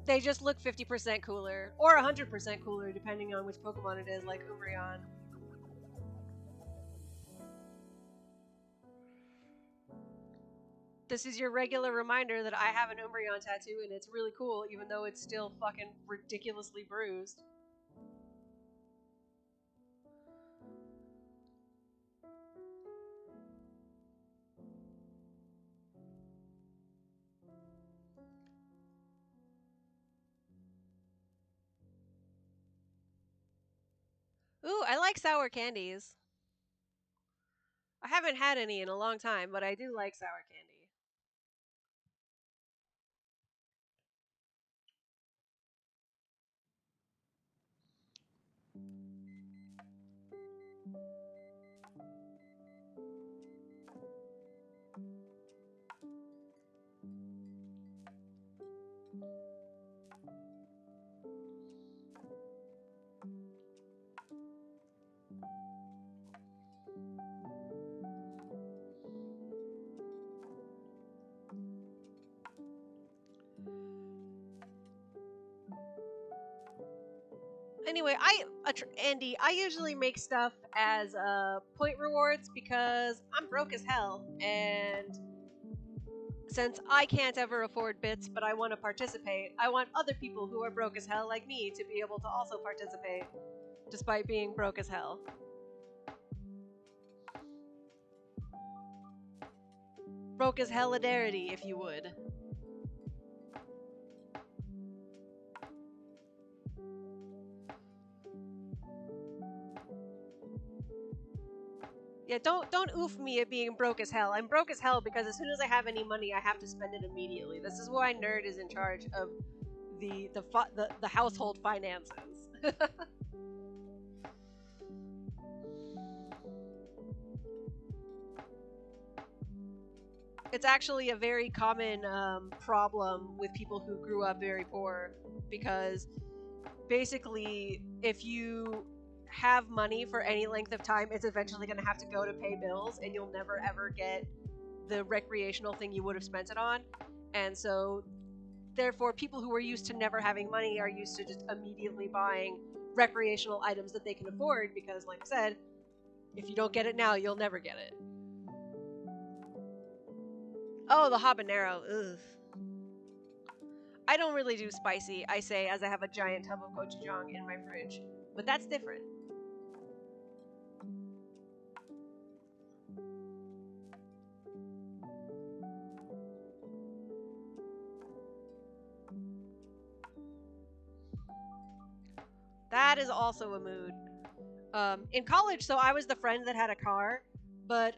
They just look 50% cooler, or 100% cooler, depending on which Pokemon it is, like Umbreon. This is your regular reminder that I have an Umbreon tattoo, and it's really cool, even though it's still fucking ridiculously bruised. Ooh, I like sour candies. I haven't had any in a long time, but I do like sour candy. Anyway, Andy, I usually make stuff as point rewards because I'm broke as hell, and since I can't ever afford bits, but I want to participate, I want other people who are broke as hell like me to be able to also participate, despite being broke as hell. Broke as hellidarity, if you would. Yeah, don't oof me at being broke as hell. I'm broke as hell because as soon as I have any money, I have to spend it immediately. This is why Nerd is in charge of the household finances. It's actually a very common problem with people who grew up very poor, because basically, if you have money for any length of time, it's eventually going to have to go to pay bills, and you'll never ever get the recreational thing you would have spent it on. And so, therefore, people who are used to never having money are used to just immediately buying recreational items that they can afford, because, like I said, if you don't get it now, you'll never get it. Oh, the habanero. Ugh. I don't really do spicy, I say, as I have a giant tub of gochujang in my fridge. But that's different. That is also a mood. In college, so I was the friend that had a car, but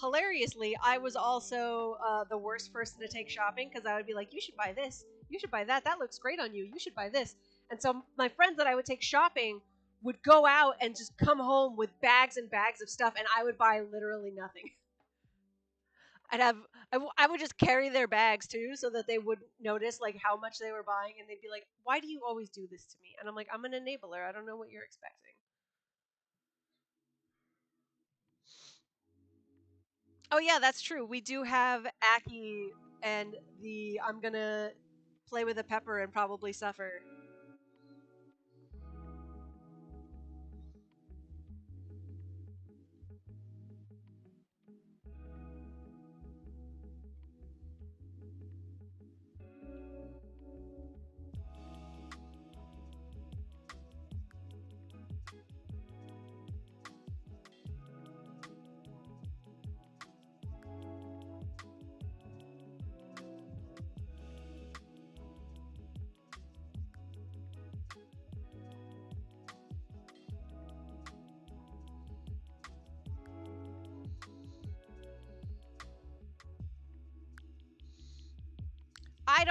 hilariously, I was also the worst person to take shopping, because I would be like, you should buy this, you should buy that looks great on you, you should buy this. And so my friends that I would take shopping would go out and just come home with bags and bags of stuff, and I would buy literally nothing. I would just carry their bags too, so that they wouldn't notice like how much they were buying, and they'd be like, why do you always do this to me? And I'm like, I'm an enabler, I don't know what you're expecting. Oh yeah, that's true. We do have Aki and the I'm gonna play with a pepper and probably suffer.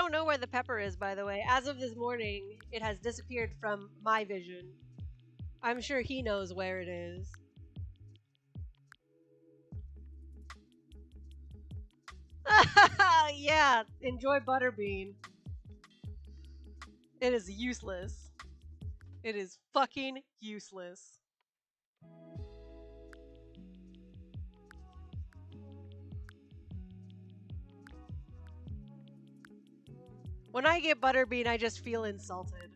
don't know where the pepper is, by the way. As of this morning, it has disappeared from my vision. I'm sure he knows where it is. Yeah, enjoy Butterbean. It is useless. It is fucking useless. When I get Butterbean, I just feel insulted.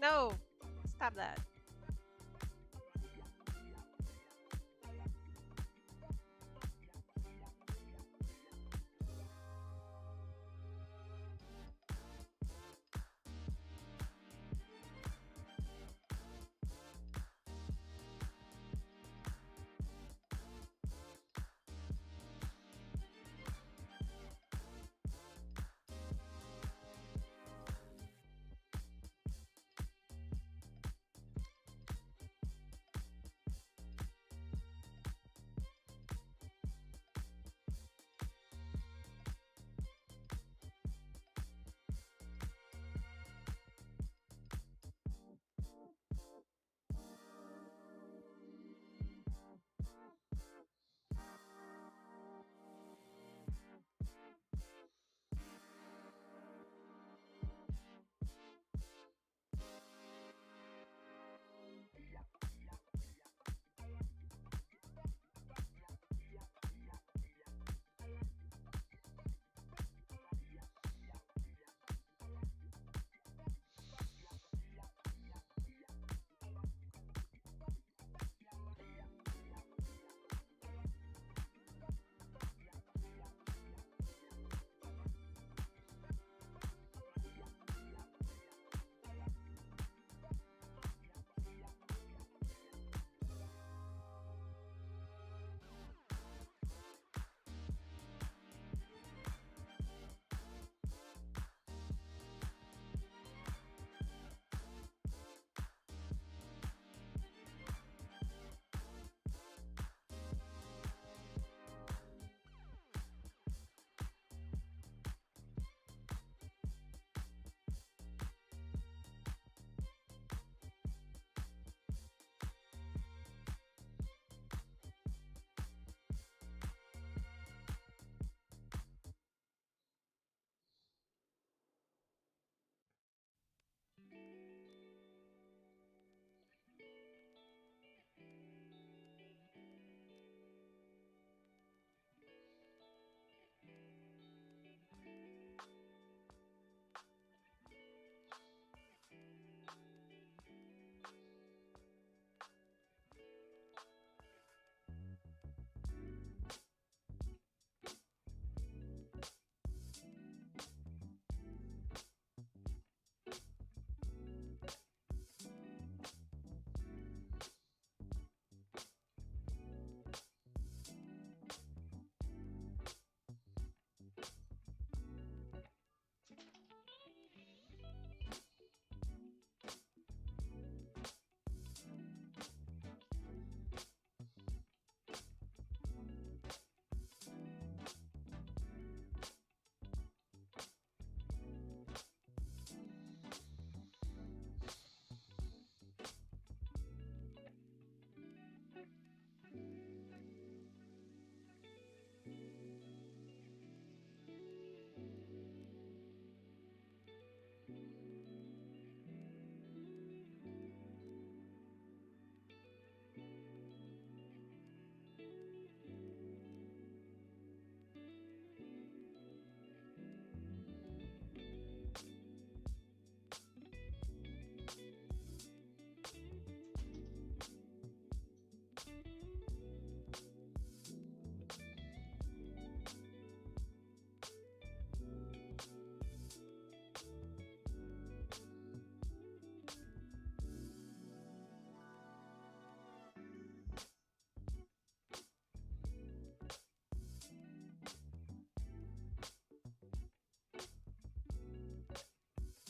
No! Stop that.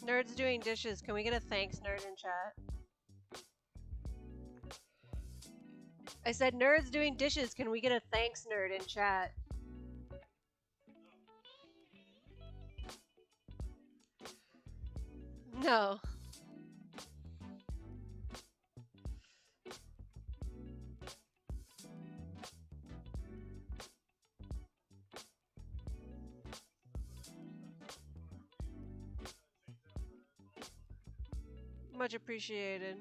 Nerds doing dishes. Can we get a thanks, nerd, in chat? I said nerds doing dishes. Can we get a thanks, nerd, in chat? No. Much appreciated.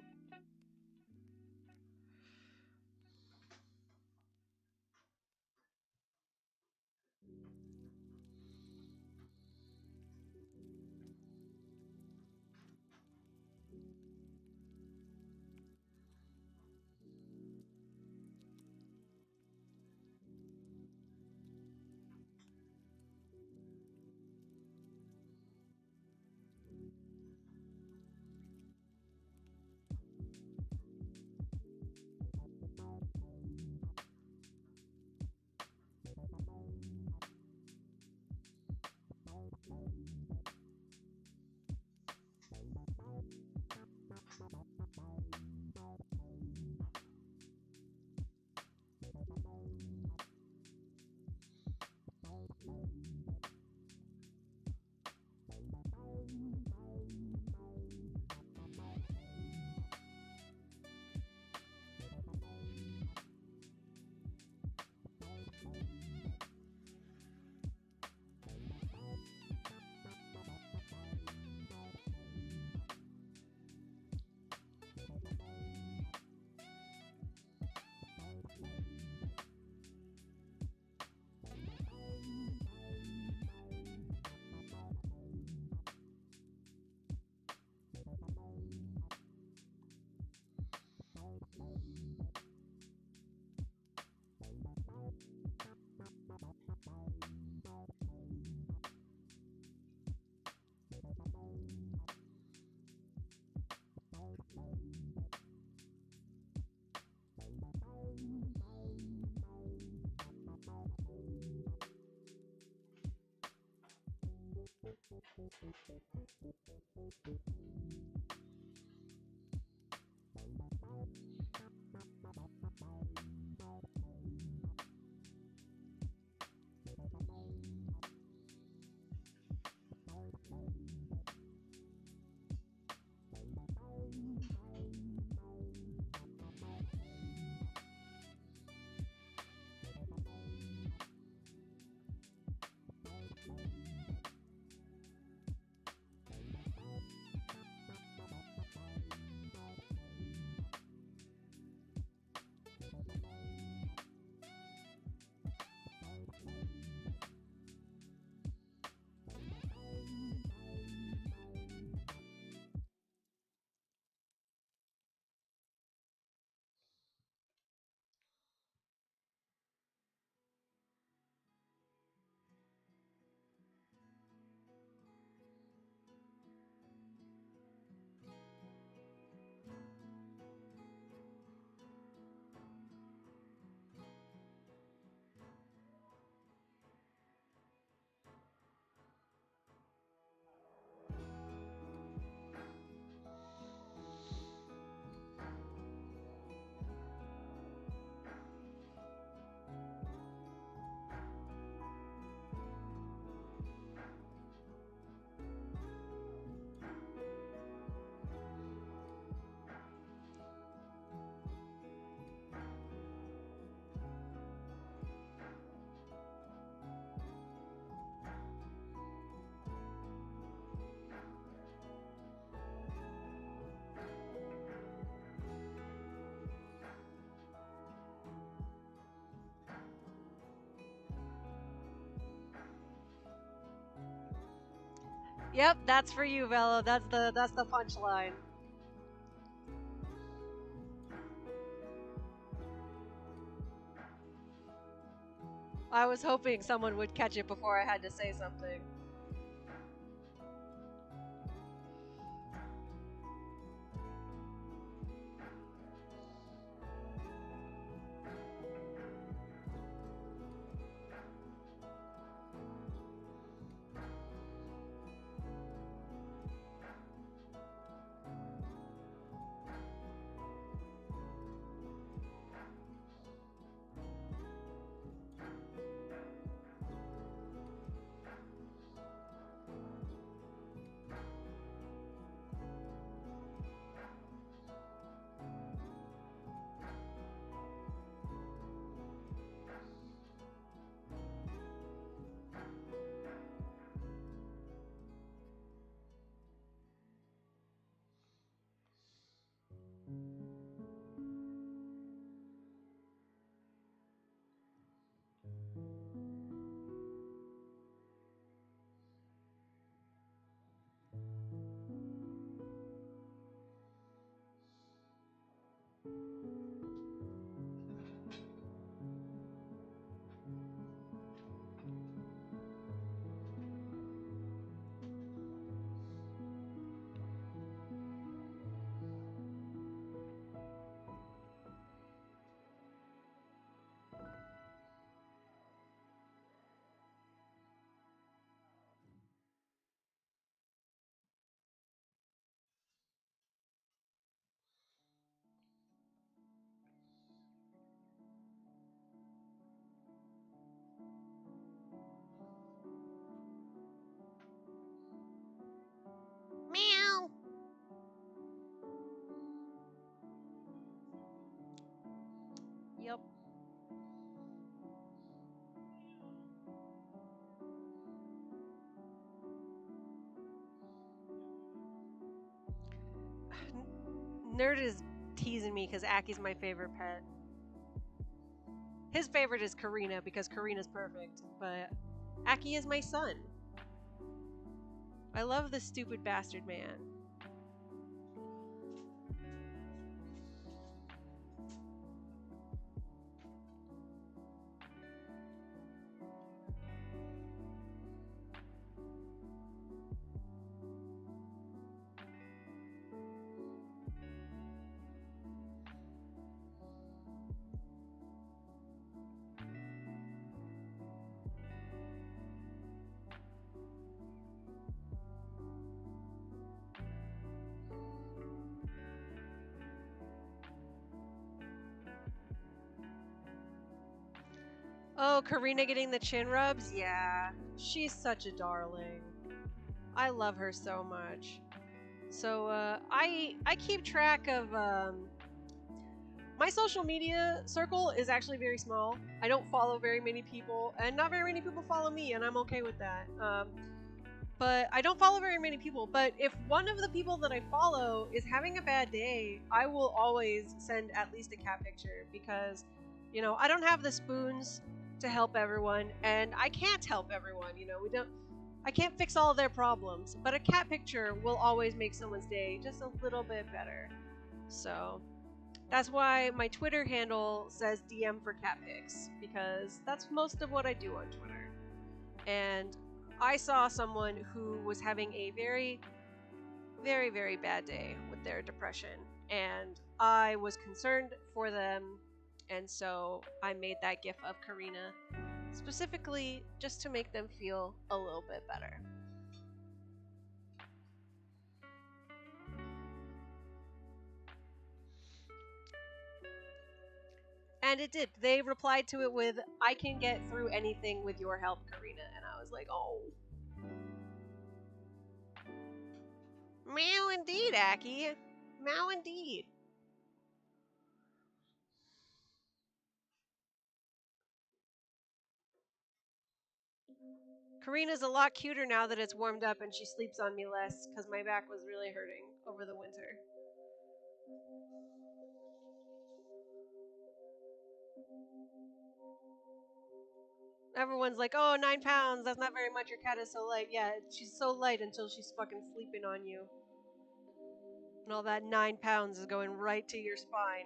Yep, that's for you, Velo. That's the punchline. I was hoping someone would catch it before I had to say something. Nerd is teasing me because Aki's my favorite pet. His favorite is Karina because Karina's perfect, but Aki is my son. I love this stupid bastard man. Oh, Karina getting the chin rubs? Yeah, she's such a darling. I love her so much. So I keep track of my social media circle is actually very small. I don't follow very many people, and not very many people follow me, and I'm okay with that. But I don't follow very many people. But if one of the people that I follow is having a bad day, I will always send at least a cat picture because, you know, I don't have the spoons to help everyone, and I can't help everyone. You know, I can't fix all of their problems, but a cat picture will always make someone's day just a little bit better. So that's why my Twitter handle says DM for cat pics, because that's most of what I do on Twitter. And I saw someone who was having a very, very, very bad day with their depression, and I was concerned for them, and so I made that gif of Karina specifically just to make them feel a little bit better. And it did. They replied to it with, "I can get through anything with your help, Karina." And I was like, oh. Meow indeed, Aki. Meow indeed. Karina's a lot cuter now that it's warmed up and she sleeps on me less because my back was really hurting over the winter. Everyone's like, oh, 9 pounds, that's not very much, your cat is so light. Yeah, she's so light until she's fucking sleeping on you. And all that 9 pounds is going right to your spine.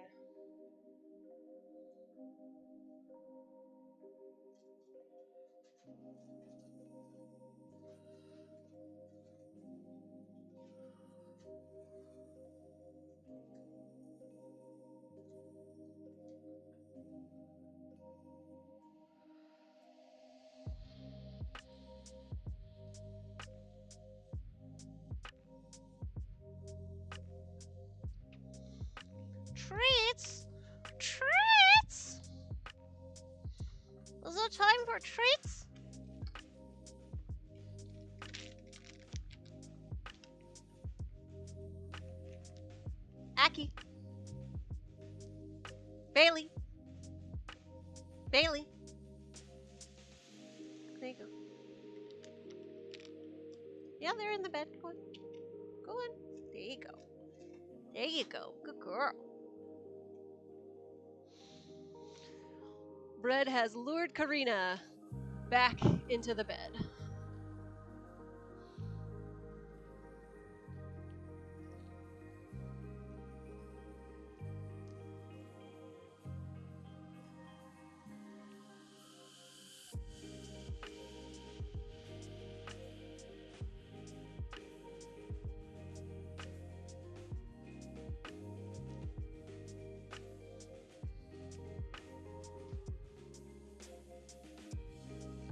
Treats? Treats? Is it time for treats? Aki. Bailey. Bailey. There you go. Yeah, they're in the bed. Go on. Go on. There you go. There you go. Good girl. Bread has lured Karina back into the bed.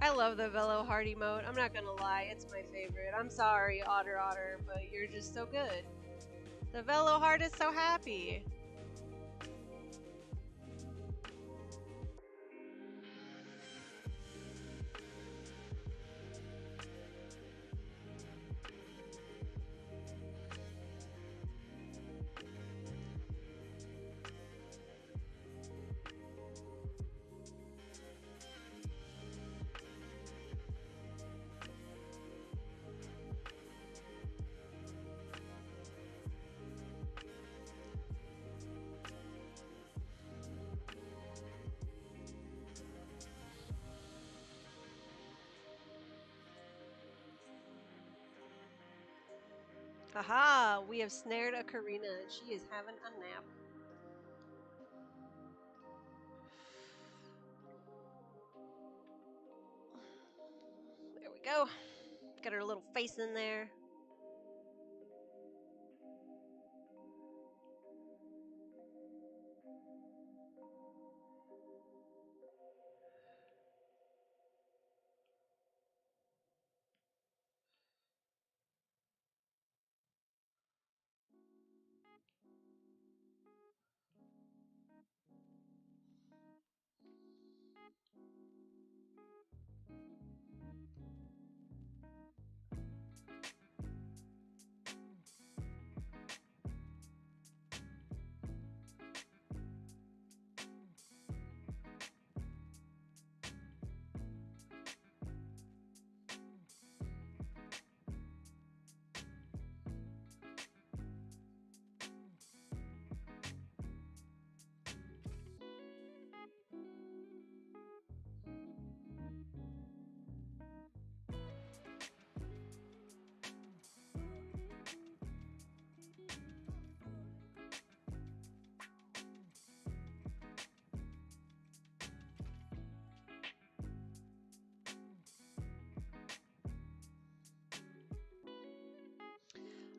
I love the Velo Heart emote. I'm not gonna lie, it's my favorite. I'm sorry, Otter, but you're just so good. The Velo Heart is so happy. Haha, we have snared a Karina and she is having a nap. There we go. Got her little face in there.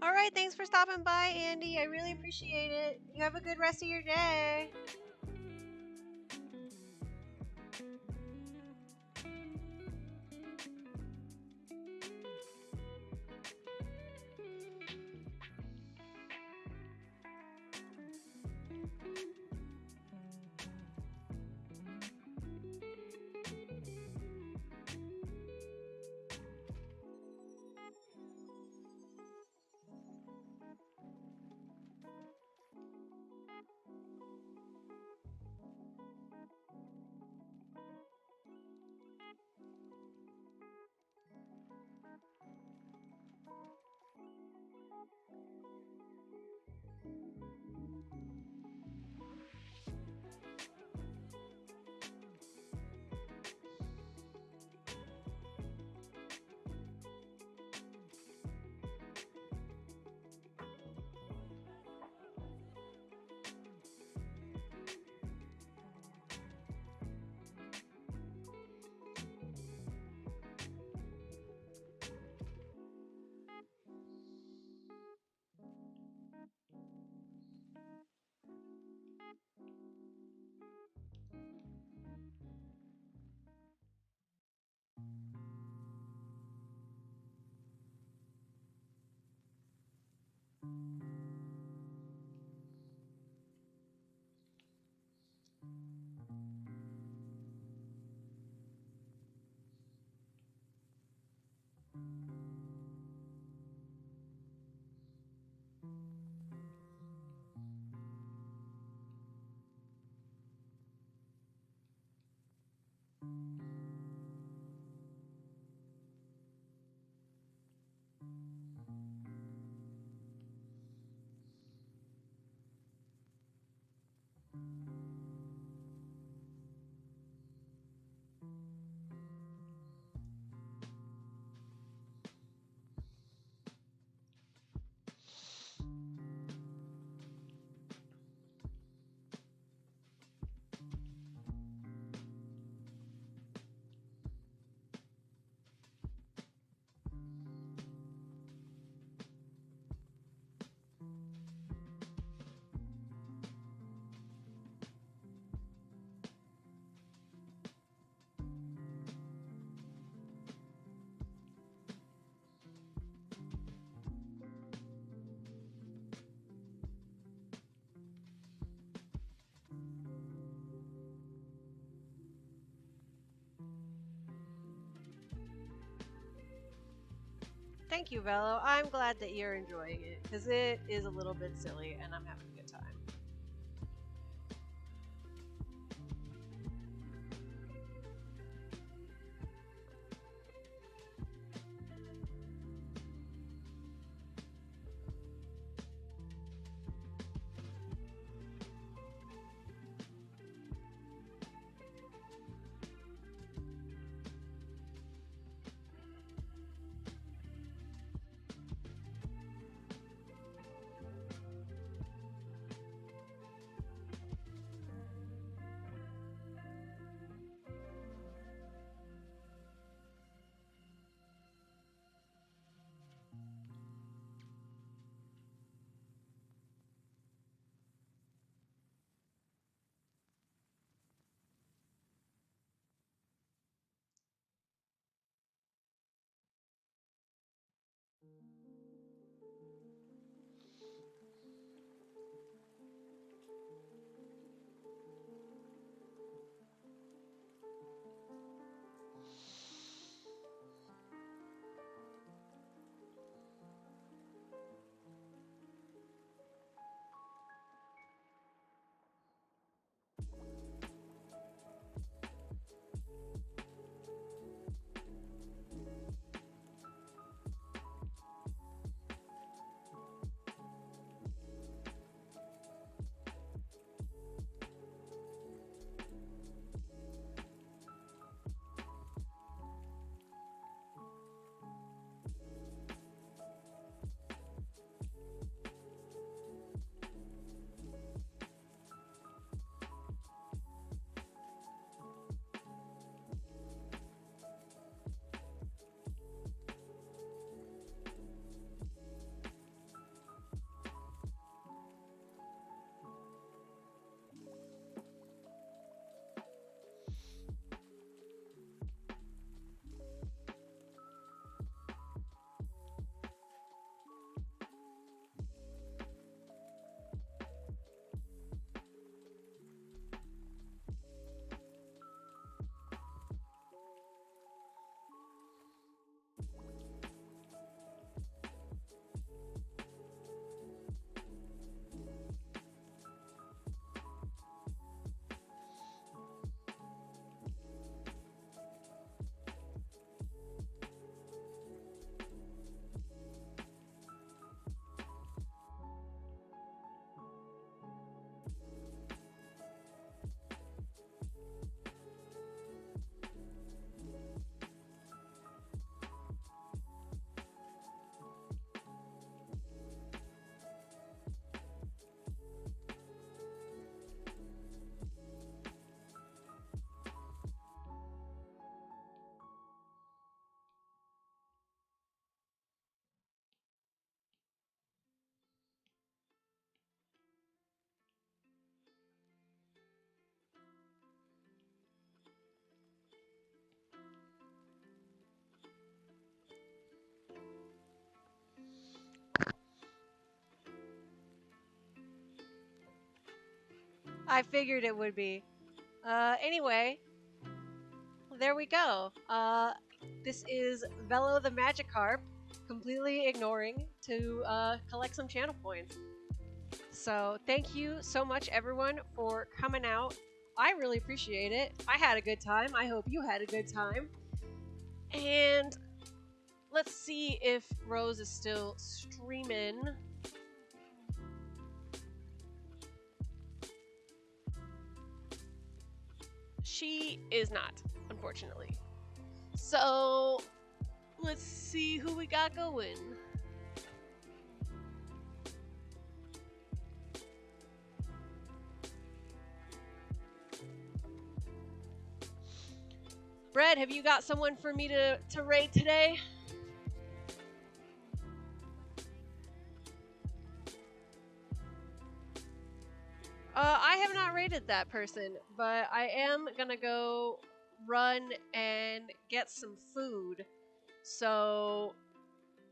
All right, thanks for stopping by, Andy. I really appreciate it. You have a good rest of your day. Thank you, Velo. I'm glad that you're enjoying it, because it is a little bit silly, and I'm having a good time. I figured it would be. Anyway, there we go. This is Velo the Magikarp, completely ignoring to collect some channel points. So thank you so much, everyone, for coming out. I really appreciate it. I had a good time. I hope you had a good time. And let's see if Rose is still streaming. She is not, unfortunately. So let's see who we got going. Brad, have you got someone for me to raid today? I have not raided that person, but I am gonna go run and get some food. So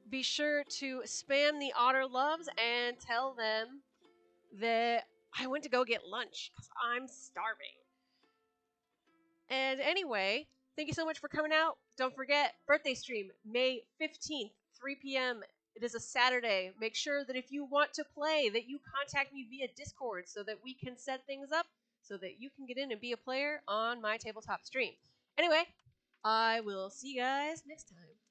be sure to spam the Otter Loves and tell them that I went to go get lunch because I'm starving. And anyway, thank you so much for coming out. Don't forget, birthday stream, May 15th, 3 p.m. It is a Saturday. Make sure that if you want to play, that you contact me via Discord so that we can set things up so that you can get in and be a player on my tabletop stream. Anyway, I will see you guys next time.